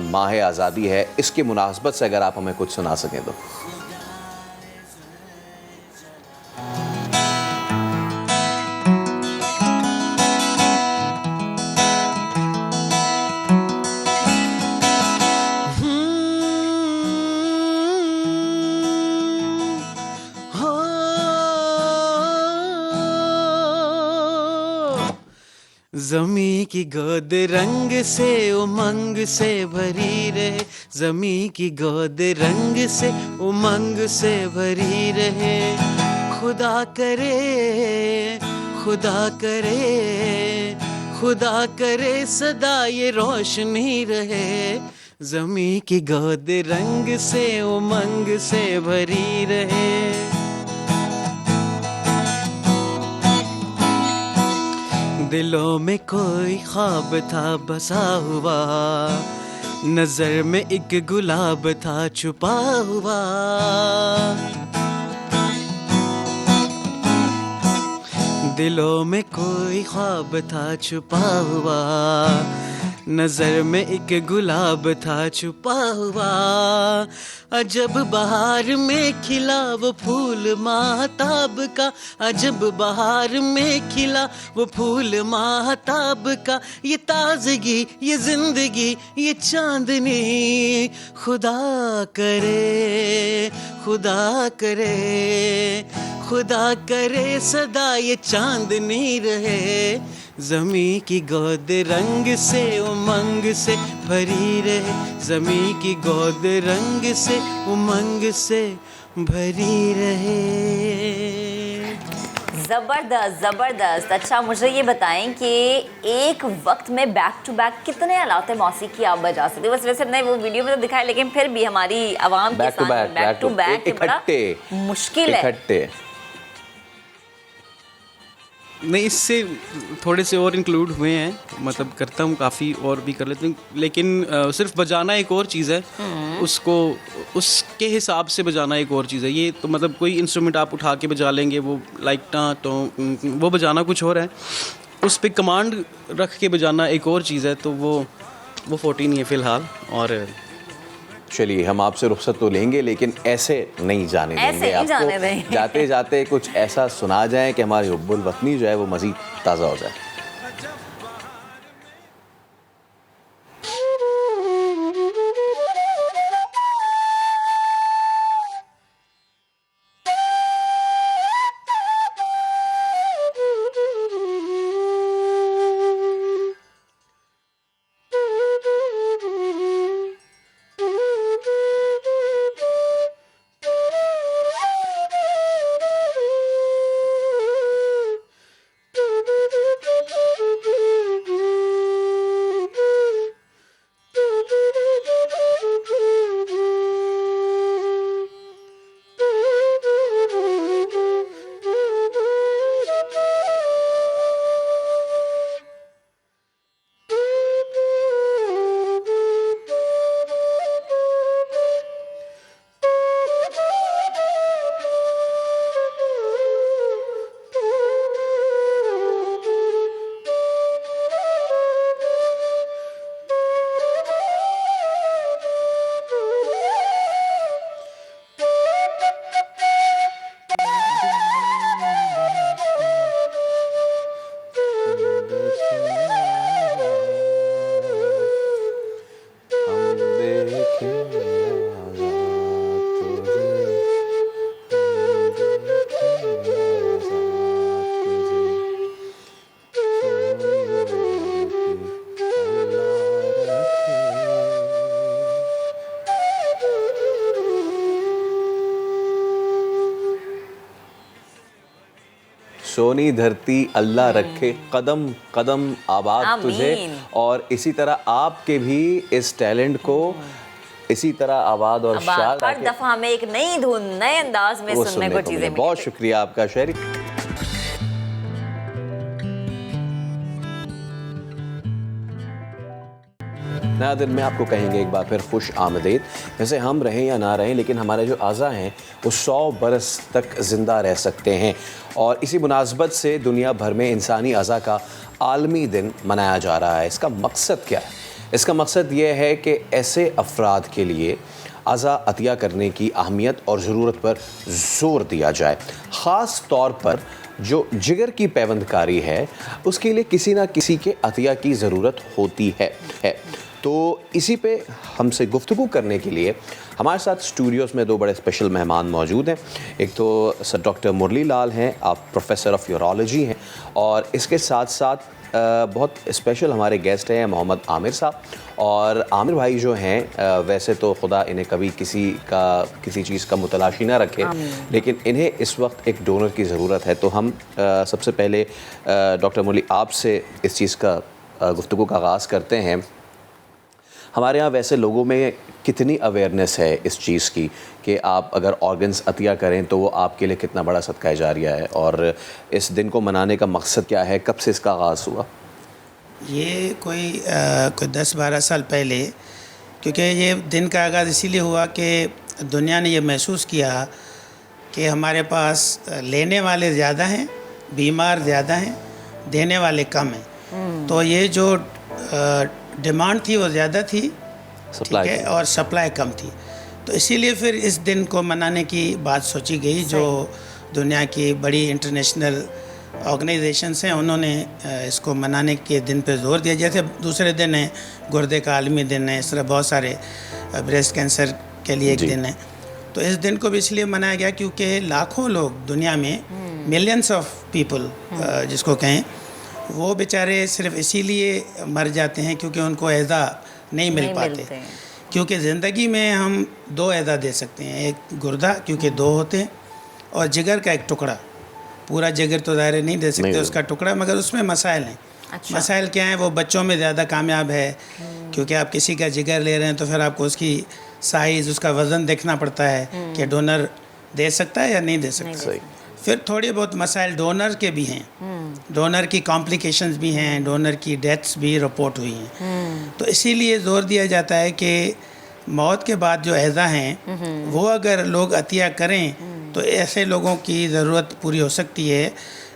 Speaker 8: माह आज़ादी है, इसकी मुनासबत से अगर आप हमें कुछ सुना सकें तो।
Speaker 16: ज़मी की गोद रंग से उमंग से भरी रहे, ज़मी की गोद रंग से उमंग से भरी रहे। खुदा करे खुदा करे खुदा करे सदा ये रोशनी रहे, ज़मी की गोद रंग से उमंग से भरी रहे। दिलों में कोई ख्वाब था बसा हुआ, नजर में एक गुलाब था छुपा हुआ। دلوں میں کوئی خواب تھا چھپا ہوا, نظر میں ایک گلاب تھا چھپا ہوا, عجب بہار میں کھلا وہ پھول ماہتاب کا, عجب بہار میں کھلا وہ پھول ماہتاب کا, یہ تازگی یہ زندگی یہ چاندنی, خدا کرے خدا کرے خدا کرے صدا یہ چاندنی رہے, زمیں کی گود رنگ سے امنگ سے بھری رہے, زمیں کی گود رنگ سے امنگ سے بھری رہے.
Speaker 1: زبردست زبردست. اچھا مجھے یہ بتائیں کہ ایک وقت میں بیک ٹو بیک کتنے آلات موسیقی آپ بجا سکتے ہیں؟ بس ویسے نہیں وہ ویڈیو میں تو دکھائے, لیکن پھر بھی ہماری عوام کے سامنے بیک ٹو بیک بڑا مشکل ہے.
Speaker 16: نہیں, اس سے تھوڑے سے اور انکلوڈ ہوئے ہیں, مطلب کرتا ہوں کافی اور بھی کر لیتا ہوں, لیکن صرف بجانا ایک اور چیز ہے, اس کو اس کے حساب سے بجانا ایک اور چیز ہے. یہ تو مطلب کوئی انسٹرومنٹ آپ اٹھا کے بجا لیں گے وہ لائک ٹاں تو وہ بجانا کچھ اور ہے, اس پہ کمانڈ رکھ کے بجانا ایک اور چیز ہے, تو وہ 14 ہے فی الحال. اور
Speaker 8: چلیے ہم آپ سے رخصت تو لیں گے لیکن ایسے نہیں جانے دیں گے آپ کو, جاتے جاتے کچھ ایسا سنا جائیں کہ ہماری حب الوطنی جو ہے وہ مزید تازہ ہو جائے. سونی دھرتی اللہ رکھے قدم قدم آباد تجھے, اور اسی طرح آپ کے بھی اس ٹیلنٹ کو اسی طرح آباد اور شاد
Speaker 1: ہر دفعہ ہمیں ایک نئی دھن نئے انداز میں سننے کو چیزیں ملیں.
Speaker 8: بہت شکریہ آپ کا شہری. نیا دن میں آپ کو کہیں گے ایک بار پھر خوش آمدید. ویسے ہم رہیں یا نہ رہیں لیکن ہمارے جو اعضاء ہیں وہ 100 برس تک زندہ رہ سکتے ہیں, اور اسی مناسبت سے دنیا بھر میں انسانی اعضاء کا عالمی دن منایا جا رہا ہے. اس کا مقصد کیا ہے؟ اس کا مقصد یہ ہے کہ ایسے افراد کے لیے اعضاء عطیہ کرنے کی اہمیت اور ضرورت پر زور دیا جائے. خاص طور پر جو جگر کی پیوند کاری ہے اس کے لیے کسی نہ کسی کے عطیہ کی ضرورت ہوتی ہے. تو اسی پہ ہم سے گفتگو کرنے کے لیے ہمارے ساتھ اسٹوڈیوز میں 2 بڑے اسپیشل مہمان موجود ہیں. ایک تو سر ڈاکٹر مرلی لال ہیں, آپ پروفیسر آف یورولوجی ہیں, اور اس کے ساتھ ساتھ بہت اسپیشل ہمارے گیسٹ ہیں محمد عامر صاحب. اور عامر بھائی جو ہیں ویسے تو خدا انہیں کبھی کسی چیز کا متلاشی نہ رکھے, لیکن انہیں اس وقت ایک ڈونر کی ضرورت ہے. تو ہم سب سے پہلے ڈاکٹر مرلی آپ سے اس چیز کا گفتگو کا آغاز کرتے ہیں. ہمارے ہاں ویسے لوگوں میں کتنی اویئرنیس ہے اس چیز کی کہ آپ اگر آرگنز عطیہ کریں تو وہ آپ کے لیے کتنا بڑا صدقہ جاریہ ہے, اور اس دن کو منانے کا مقصد کیا ہے, کب سے اس کا آغاز ہوا؟
Speaker 17: یہ کوئی 10-12 سال پہلے, کیونکہ یہ دن کا آغاز اسی لیے ہوا کہ دنیا نے یہ محسوس کیا کہ ہمارے پاس لینے والے زیادہ ہیں बीमार ज़्यादा हैं, देने वाले कम हैं। तो ये जो डिमांड थी वो ज़्यादा थी, ठीक है, और सप्लाई कम थी। तो इसीलिए फिर इस दिन को मनाने की बात सोची गई। जो दुनिया की बड़ी इंटरनेशनल ऑर्गेनाइजेशंस हैं उन्होंने इसको मनाने के दिन पे जोर दिया। जैसे दूसरे दिन है गुर्दे का आलमी दिन है, इस तरह बहुत सारे ब्रेस्ट कैंसर के लिए एक दिन है। तो इस दिन को भी इसलिए मनाया गया क्योंकि लाखों लोग दुनिया में, मिलियंस ऑफ पीपल जिसको कहें, वो बेचारे सिर्फ इसीलिए मर जाते हैं क्योंकि उनको एज़ा नहीं मिल पाते। क्योंकि ज़िंदगी में हम 2 एज़ा दे सकते हैं, एक गुर्दा क्योंकि 2 होते हैं, और जिगर का एक टुकड़ा। पूरा जिगर तो ज़ाहिर नहीं दे सकते, उसका टुकड़ा, मगर उसमें मसाइल हैं। अच्छा। मसाइल क्या हैं? वो बच्चों में ज़्यादा कामयाब है क्योंकि आप किसी का जिगर ले रहे हैं तो फिर आपको उसकी साइज़, उसका वज़न देखना पड़ता है कि डोनर दे सकता है या नहीं दे सकता। फिर थोड़े बहुत मसाइल डोनर के भी हैं, डोनर की कॉम्प्लिकेशंस भी हैं, डोनर की डेथ्स भी रिपोर्ट हुई हैं। तो इसीलिए ज़ोर दिया जाता है कि मौत के बाद जो एज़ा हैं वो अगर लोग अतिया करें तो ऐसे लोगों की ज़रूरत पूरी हो सकती है।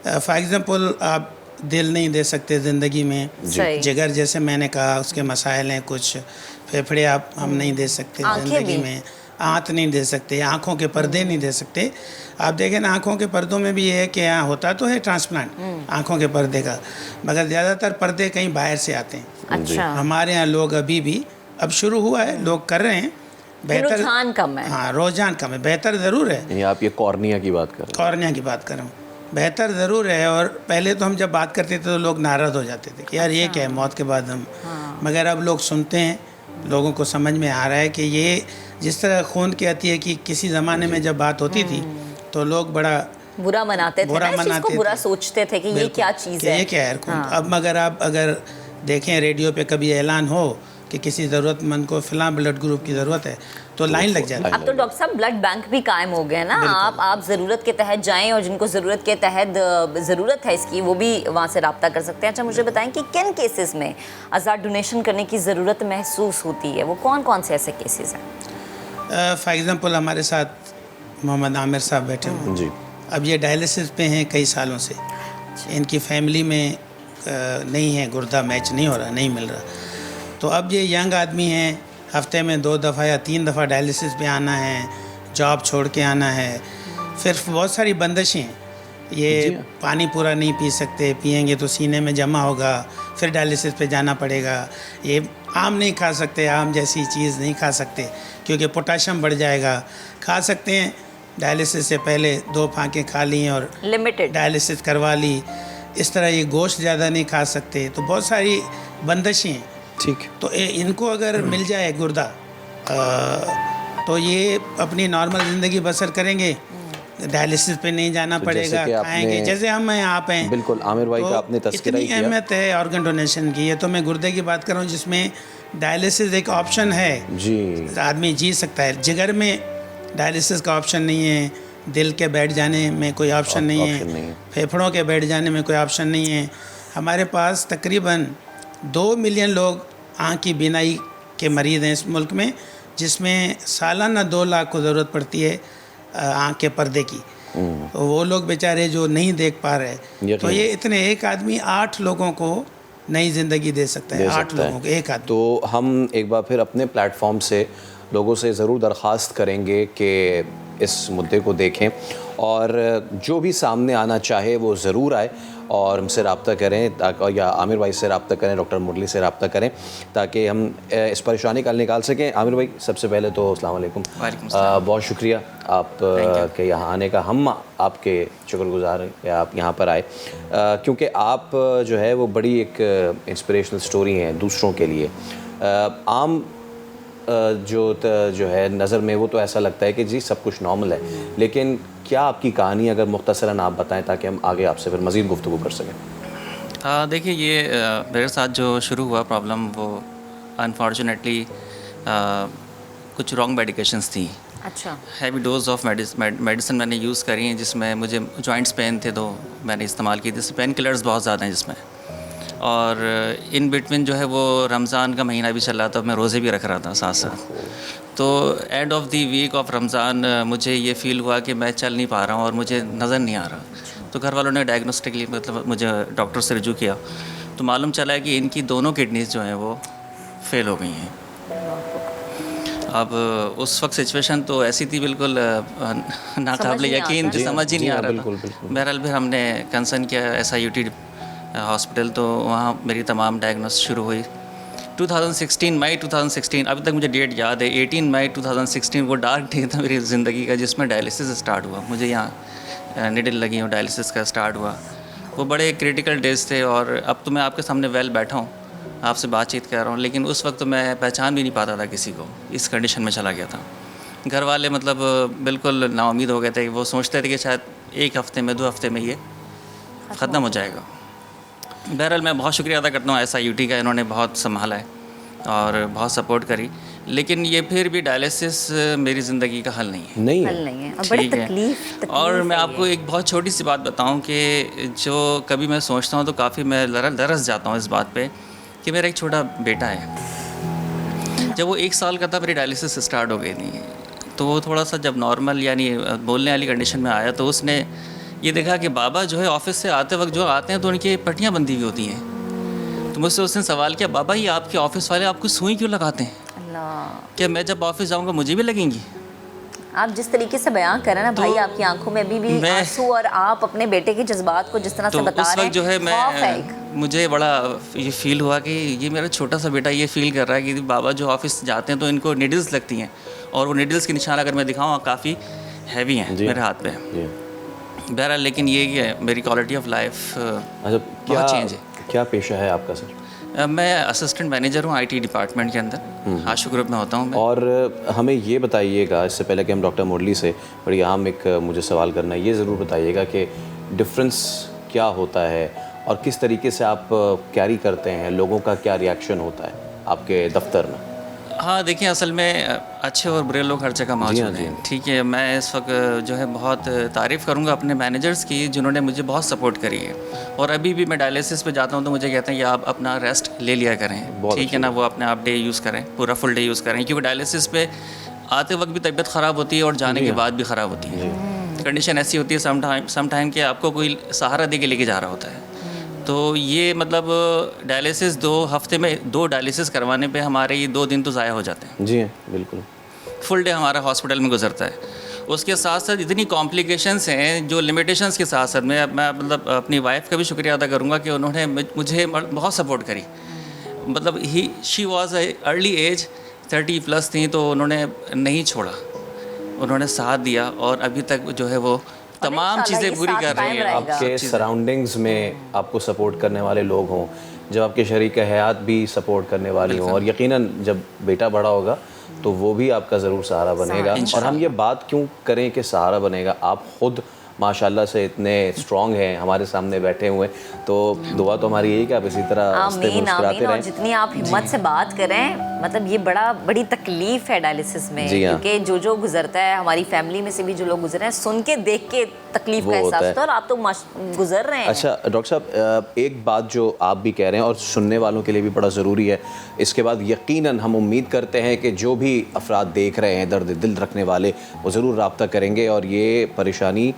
Speaker 17: फॉर एग्ज़ाम्पल, आप दिल नहीं दे सकते ज़िंदगी में, जिगर जैसे मैंने कहा उसके मसाइल हैं कुछ, फेफड़े आप हम नहीं दे सकते ज़िंदगी में, आँत नहीं दे सकते, आँखों के पर्दे नहीं दे सकते। आप देखें ना, आँखों के पर्दों में भी ये है कि यहाँ होता तो है ट्रांसप्लांट आँखों के पर्दे का, मगर ज़्यादातर पर्दे कहीं बाहर से आते हैं। अच्छा। हमारे यहाँ लोग अभी भी, अब शुरू हुआ है, लोग कर रहे हैं, बेहतर,
Speaker 1: रुझान कम है।
Speaker 17: हाँ, रुझान कम है, बेहतर ज़रूर है।
Speaker 8: यानी आप ये कॉर्निया की बात कर रहे हैं?
Speaker 17: कॉर्निया की बात कर रहा हूँ, बेहतर ज़रूर है। और पहले तो हम जब बात करते थे तो लोग नाराज़ हो जाते थे कि यार ये क्या है, मौत के बाद हम, मगर अब लोग सुनते हैं, लोगों को समझ में आ रहा है कि ये जिस तरह खून की अतिया की किसी ज़माने में जब बात होती थी तो लोग बड़ा
Speaker 1: बुरा मनाते थे, बुरा सोचते थे कि ये क्या चीज़ है,
Speaker 17: ये क्या है खून। अब मगर आप अगर देखें रेडियो पे कभी ऐलान हो कि किसी ज़रूरतमंद को फ़लाँ ब्लड ग्रुप की ज़रूरत है तो लाइन लग जाती है।
Speaker 1: अब तो डॉक्टर साहब ब्लड बैंक भी कायम हो गए ना, आप ज़रूरत के तहत जाएं और जिनको ज़रूरत के तहत ज़रूरत है इसकी वो भी वहाँ से रब्ता कर सकते हैं। अच्छा, मुझे बताएं कि किन केसेस में आज़ाद डोनेशन करने की ज़रूरत महसूस होती है, वो कौन कौन से ऐसे केसेस हैं?
Speaker 17: फॉर एग्ज़ाम्पल, हमारे साथ मोहम्मद आमिर साहब बैठे हुए जी, अब ये डायलिसिस पे हैं कई सालों से, इनकी फैमिली में नहीं है, गुर्दा मैच नहीं हो रहा, नहीं मिल रहा। तो अब ये यंग आदमी हैं, हफ्ते में 2 दफ़ा या 3 दफ़ा डायलिसिस पे आना है, जॉब छोड़ के आना है, फिर बहुत सारी बंदिशें हैं। ये पानी पूरा नहीं पी सकते, पिएंगे तो सीने में जमा होगा, फिर डायलिसिस पे जाना पड़ेगा। ये आम नहीं खा सकते, आम जैसी चीज़ नहीं खा सकते क्योंकि पोटाशियम बढ़ जाएगा। खा सकते हैं, डायलिसिस से पहले 2 फांकें खा ली और
Speaker 1: लिमिटेड डायलिसिस
Speaker 17: करवा ली। इस तरह ये गोश्त ज़्यादा नहीं खा सकते, तो बहुत सारी बंदिशें हैं।
Speaker 8: ठीक,
Speaker 17: तो इनको अगर मिल जाए गुर्दा तो ये अपनी नॉर्मल ज़िंदगी बसर करेंगे, डायलिसिस पे नहीं जाना पड़ेगा, खाएंगे जैसे हम हैं, आप हैं।
Speaker 8: बिल्कुल, आमिर भाई का आपने तस्करा
Speaker 17: किया। अहमियत है ऑर्गन डोनेशन की। ये तो मैं गुर्दे की बात कर रहा हूँ जिसमें डायलिसिस एक ऑप्शन है जी, आदमी जी सकता है। जिगर में डायलिसिस का ऑप्शन नहीं है, दिल के बैठ जाने में कोई ऑप्शन नहीं है, फेफड़ों के बैठ जाने में कोई ऑप्शन नहीं है। हमारे पास तकरीबन 2 मिलियन लोग आँख की बीनाई के मरीज़ हैं इस मुल्क में, जिसमें सालाना 2 लाख को ज़रूरत पड़ती है आँख के पर्दे की। तो वो लोग बेचारे जो नहीं देख पा रहे, तो ये इतने एक आदमी 8 लोगों को नई ज़िंदगी दे सकता है, 8 लोगों को, एक आदमी।
Speaker 8: तो हम एक बार फिर अपने प्लेटफॉर्म से लोगों से ज़रूर दरख्वास्त करेंगे कि इस मुद्दे को देखें और जो भी सामने आना चाहे वो ज़रूर आए और हमसे रब्ता करें, या आमिर भाई से रब्ता करें, डॉक्टर मुरली से रब्ता करें, ताकि हम इस परेशानी का हल निकाल सकें। आमिर भाई, सबसे पहले तो अस्सलाम वालेकुम, बहुत शुक्रिया आप के यहाँ आने का। हम आपके शुक्रगुज़ार हैं कि आप यहाँ पर आए, क्योंकि आप जो है वो बड़ी एक इंस्पिरेशनल स्टोरी हैं दूसरों के लिए। आम जो है नज़र में वो तो ऐसा लगता है कि जी सब कुछ नॉर्मल है, लेकिन क्या आपकी कहानी अगर मुख्तसरन आप बताएं ताकि हम आगे आपसे फिर मज़ीद गुफ्तगू कर सकें।
Speaker 18: देखिए, ये मेरे साथ जो शुरू हुआ प्रॉब्लम, वो अनफॉर्चुनेटली कुछ रॉन्ग मेडिकेशंस थी।
Speaker 1: अच्छा।
Speaker 18: हैवी डोज ऑफ मेडिसिन मैंने यूज़ करी हैं, जिसमें मुझे जॉइंट्स पेन थे तो मैंने इस्तेमाल की थी। पेन किलर्स बहुत ज़्यादा हैं जिसमें, और इन बिटवीन जो है वो रमज़ान का महीना भी चल रहा था, मैं रोज़े भी रख रहा था साथ साथ। तो end of the week of Ramzan मुझे ये फ़ील हुआ कि मैं चल नहीं पा रहा हूँ और मुझे नज़र नहीं आ रहा। تو گھر والوں نے ڈائگنوسٹکلی مطلب مجھے ڈاکٹر سے رجوع کیا تو معلوم چلا کہ ان کی دونوں کڈنیز جو ہیں وہ فیل ہو گئی ہیں. اب اس وقت سچویشن تو ایسی تھی بالکل ناقابل یقین، سمجھ ہی نہیں آ رہا تھا. بہرحال پھر ہم نے کنسرن کیا SIUT ہاسپٹل، تو وہاں میری تمام ڈائگنوس شروع ہوئی 2016 مئی 2016. ابھی تک مجھے ڈیٹ یاد ہے 18 مئی 2016. وہ ڈارک ڈے تھا میری زندگی کا جس میں ڈائلسس اسٹارٹ ہوا. مجھے یہاں نیڈل لگی ہوں، ڈائلسس کا اسٹارٹ ہوا. وہ بڑے کریٹیکل ڈیز تھے. اور اب تو میں آپ کے سامنے ویل بیٹھا ہوں، آپ سے بات چیت کر رہا ہوں، لیکن اس وقت تو میں پہچان بھی نہیں پاتا تھا کسی کو. اس کنڈیشن میں چلا گیا تھا. گھر والے مطلب بالکل نا امید ہو گئے تھے. وہ سوچتے تھے کہ شاید 1 ہفتے میں 2 ہفتے میں یہ ختم ہو جائے گا. بہرحال میں بہت شکریہ ادا کرتا ہوں SIUT کا. انہوں نے بہت سنبھالا ہے اور بہت سپورٹ کری. لیکن یہ پھر بھی ڈائلسس میری زندگی کا حل نہیں ہے.
Speaker 1: حل نہیں ہے اور بڑی تکلیف.
Speaker 18: اور میں آپ کو ایک بہت چھوٹی سی بات بتاؤں کہ جو کبھی میں سوچتا ہوں تو کافی میں لرز جاتا ہوں اس بات پہ کہ میرا ایک چھوٹا بیٹا ہے. جب وہ 1 سال کا تھا میری ڈائلسس اسٹارٹ ہو گئی تھی. تو وہ تھوڑا سا جب نارمل یعنی بولنے والی کنڈیشن میں آیا تو اس نے یہ دیکھا کہ بابا جو ہے آفس سے آتے وقت جو آتے ہیں تو ان کی پٹیاں بندھی ہوئی ہوتی ہیں. تو مجھ سے اس نے سوال کیا، بابا یہ آپ کے آفس والے آپ کو سوئی کیوں لگاتے ہیں؟ کیا میں جب آفس جاؤں گا مجھے بھی لگیں گی؟
Speaker 1: آپ جس طریقے سے بیان کر رہے ہیں نا بھائی، آپ کی آنکھوں میں ابھی بھی آنسو، اور آپ اپنے بیٹے کے جذبات کو جس طرح سے بتا رہے ہیں،
Speaker 18: جو ہے مجھے بڑا یہ فیل ہوا کہ یہ میرا چھوٹا سا بیٹا یہ فیل کر رہا ہے کہ بابا جو آفس جاتے ہیں تو ان کو نیڈلز لگتی ہیں، اور وہ نیڈلز کے نشان اگر میں دکھاؤں کافی ہیوی ہیں میرے ہاتھ پہ. بہرحال لیکن یہ کہ میری کوالٹی آف لائف بہت چینج ہے.
Speaker 8: کیا پیشہ ہے آپ کا سر؟
Speaker 18: میں اسسٹنٹ مینیجر ہوں IT ڈپارٹمنٹ کے اندر، آشو گروپ میں ہوتا ہوں میں.
Speaker 8: اور ہمیں یہ بتائیے گا، اس سے پہلے کہ ہم ڈاکٹر مرلی سے بڑی اہم ایک مجھے سوال کرنا ہے، یہ ضرور بتائیے گا کہ ڈفرینس کیا ہوتا ہے اور کس طریقے سے آپ کیری کرتے ہیں، لوگوں کا کیا ریئیکشن ہوتا ہے آپ کے دفتر میں؟
Speaker 18: ہاں دیکھیں، اصل میں اچھے اور برے لوگ ہر جگہ موجود ہیں. ٹھیک ہے، میں اس وقت جو ہے بہت تعریف کروں گا اپنے مینیجرز کی جنہوں نے مجھے بہت سپورٹ کری ہے. اور ابھی بھی میں ڈائلسس پہ جاتا ہوں تو مجھے کہتے ہیں کہ آپ اپنا ریسٹ لے لیا کریں. ٹھیک ہے نا، وہ اپنے آپ ڈے یوز کریں، پورا فل ڈے یوز کریں، کیونکہ ڈائلسس پہ آتے وقت بھی طبیعت خراب ہوتی ہے اور جانے کے بعد بھی خراب ہوتی ہے. کنڈیشن ایسی ہوتی ہے سم ٹائم کہ آپ کو کوئی سہارا دے کے لے کے جا رہا ہوتا ہے. تو یہ مطلب ڈائلسس 2 ہفتے میں 2 ڈائلسس کروانے پہ ہمارے یہ 2 دن تو ضائع ہو جاتے ہیں.
Speaker 8: جی بالکل،
Speaker 18: فل ڈے ہمارا ہاسپٹل میں گزرتا ہے. اس کے ساتھ ساتھ اتنی کمپلیکیشنس ہیں جو لمیٹیشنس کے ساتھ ساتھ میں مطلب اپنی وائف کا بھی شکریہ ادا کروں گا کہ انہوں نے مجھے بہت سپورٹ کری. مطلب she was a early age 30+ تھیں تو انہوں نے نہیں چھوڑا، انہوں نے ساتھ دیا اور ابھی تک جو ہے وہ تمام چیزیں پوری کر رہی ہیں.
Speaker 8: آپ کے سراؤنڈنگز میں آپ کو سپورٹ کرنے والے لوگ ہوں، جب آپ کے شریک حیات بھی سپورٹ کرنے والی ہوں، اور یقیناً جب بیٹا بڑا ہوگا تو وہ بھی آپ کا ضرور سہارا بنے گا. اور ہم یہ بات کیوں کریں کہ سہارا بنے گا، آپ خود ماشاءاللہ سے اتنے اسٹرانگ ہیں، ہمارے سامنے بیٹھے ہوئے، تو دعا تو ہماری یہی کہ آپ اسی طرح ہنستے مسکراتے رہیں.
Speaker 1: اور جتنی آپ ہمت سے بات کریں، مطلب یہ بڑی تکلیف ہے ڈائلسس میں، کیونکہ جو گزرتا ہے ہماری فیملی میں سے بھی جو لوگ گزرے ہیں، سن کے دیکھ کے تکلیف کا احساس ہوتا ہے، اور آپ تو گزر رہے ہیں.
Speaker 8: اچھا ڈاکٹر صاحب، ایک بات جو آپ بھی کہہ رہے ہیں اور سننے والوں کے لیے بھی بڑا ضروری ہے، اس کے بعد یقیناً ہم امید کرتے ہیں کہ جو بھی افراد دیکھ رہے ہیں درد دل رکھنے والے، وہ ضرور رابطہ کریں گے اور یہ پریشانی،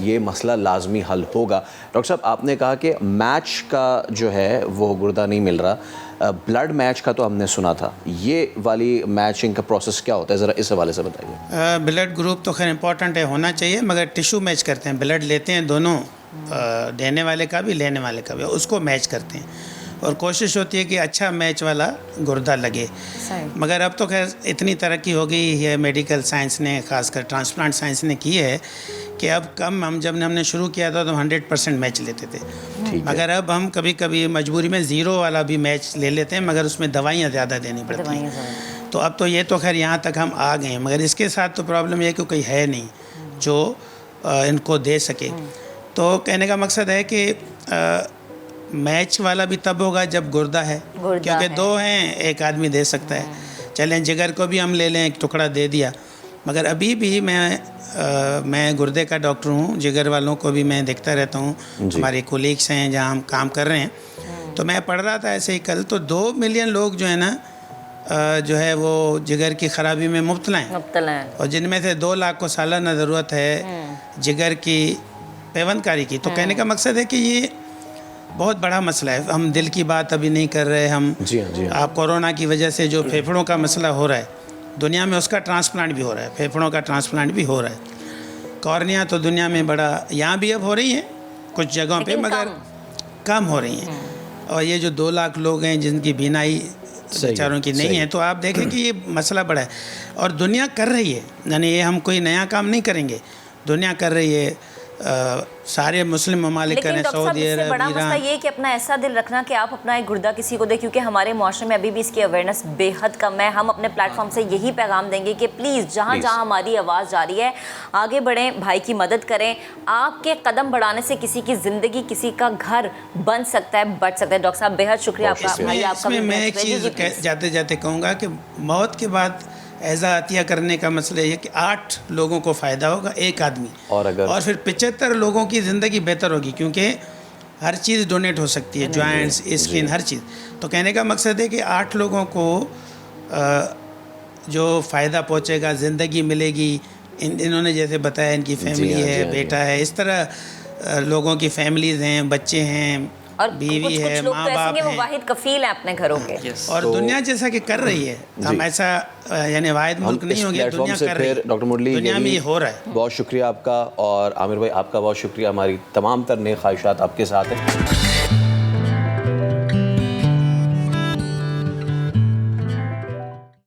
Speaker 8: یہ مسئلہ لازمی حل ہوگا. ڈاکٹر صاحب، آپ نے کہا کہ میچ کا جو ہے وہ گردہ نہیں مل رہا، بلڈ میچ کا تو ہم نے سنا تھا، یہ والی میچنگ کا پروسیس کیا ہوتا ہے، ذرا اس حوالے سے بتائیے.
Speaker 17: بلڈ گروپ تو خیر امپورٹنٹ ہے، ہونا چاہیے، مگر ٹیشو میچ کرتے ہیں، بلڈ لیتے ہیں دونوں، دینے والے کا بھی لینے والے کا بھی، اس کو میچ کرتے ہیں اور کوشش ہوتی ہے کہ اچھا میچ والا گردہ لگے. مگر اب تو خیر اتنی ترقی ہو گئی ہے میڈیکل سائنس نے، خاص کر ٹرانسپلانٹ سائنس نے کی ہے کہ اب جب ہم نے شروع کیا تھا تو 100% میچ لیتے تھے، مگر اب ہم کبھی کبھی مجبوری میں 0 والا بھی میچ لے لیتے ہیں، مگر اس میں دوائیاں زیادہ دینی پڑتی ہیں. تو اب تو یہ تو خیر یہاں تک ہم آ گئے ہیں، مگر اس کے ساتھ تو پرابلم یہ کہ کوئی ہے نہیں جو ان کو دے سکے. تو کہنے کا مقصد ہے کہ میچ والا بھی تب ہوگا جب گردہ ہے، کیونکہ 2 ہیں، ایک آدمی دے سکتا ہے. چلیں جگر کو بھی ہم لے لیں، ایک ٹکڑا دے دیا، مگر ابھی بھی میں گردے کا ڈاکٹر ہوں، جگر والوں کو بھی میں دیکھتا رہتا ہوں. ہمارے کولیگس ہیں جہاں ہم کام کر رہے ہیں، تو میں پڑھ رہا تھا ایسے ہی کل، تو 2 ملین لوگ جو ہے نا جو ہے وہ جگر کی خرابی میں مبتلا ہیں، اور جن میں سے 2 لاکھ کو سالانہ ضرورت ہے جگر کی پیوندکاری کی. تو کہنے کا مقصد ہے کہ یہ بہت بڑا مسئلہ ہے. ہم دل کی بات ابھی نہیں کر رہے ہم. آپ کورونا کی وجہ سے جو پھیپھڑوں کا مسئلہ ہو رہا ہے دنیا میں, اس کا ٹرانسپلانٹ بھی ہو رہا ہے, پھیپھڑوں کا ٹرانسپلانٹ بھی ہو رہا ہے. کارنیا تو دنیا میں بڑا, یہاں بھی اب ہو رہی ہیں کچھ جگہوں پہ, مگر کم ہو رہی ہیں. اور یہ جو 2 لاکھ لوگ ہیں جن کی بینائی بیچاروں کی نہیں ہے, تو آپ دیکھیں کہ یہ مسئلہ بڑا ہے اور دنیا کر رہی ہے. یعنی یہ ہم کوئی نیا کام نہیں کریں گے, دنیا کر رہی ہے, سارے مسلم ممالک کریں, سعودی عرب,
Speaker 1: بڑا مسئلہ
Speaker 17: ایران.
Speaker 1: یہ کہ اپنا ایسا دل رکھنا کہ آپ اپنا ایک گردہ کسی کو دیں, کیونکہ ہمارے معاشرے میں ابھی بھی اس کی اویئرنیس بے حد کم ہے. ہم اپنے پلیٹ فارم سے یہی پیغام دیں گے کہ پلیز جہاں جہاں ہماری آواز جا رہی ہے آگے بڑھیں, بھائی کی مدد کریں. آپ کے قدم بڑھانے سے کسی کی زندگی, کسی کا گھر بن سکتا ہے, بچ سکتا ہے. ڈاکٹر صاحب بے حد شکریہ آپ کا.
Speaker 17: اس میں میں ایک چیز جاتے جاتے کہوں گا کہ موت کے بعد ایزا عطیہ کرنے کا مسئلہ یہ کہ 8 لوگوں کو فائدہ ہوگا, ایک آدمی, اور پھر 75 لوگوں کی زندگی بہتر ہوگی, کیونکہ ہر چیز ڈونیٹ ہو سکتی ہے, جوائنٹس, اسکن, ہر چیز. تو کہنے کا مقصد ہے کہ 8 لوگوں کو جو فائدہ پہنچے گا, زندگی ملے گی. انہوں نے جیسے بتایا ان کی فیملی ہے, بیٹا ہے, اس طرح لوگوں کی فیملیز ہیں, بچے ہیں,
Speaker 1: اور
Speaker 17: بیوی ہے, ماں باپ
Speaker 1: ہیں, وہ
Speaker 17: ہیں,
Speaker 1: واحد کفیل ہیں اپنے گھروں کے.
Speaker 17: اور دنیا جیسا کہ کر رہی ہے, ہم ایسا یعنی واحد ملک نہیں ہوں گے, دنیا کر رہی ہے.
Speaker 8: ڈاکٹر مرلی,
Speaker 17: دنیا میں یہ ہو رہا ہے.
Speaker 8: بہت شکریہ آپ کا, اور عامر بھائی آپ کا بہت شکریہ. ہماری تمام تر نیک خواہشات آپ کے ساتھ ہیں.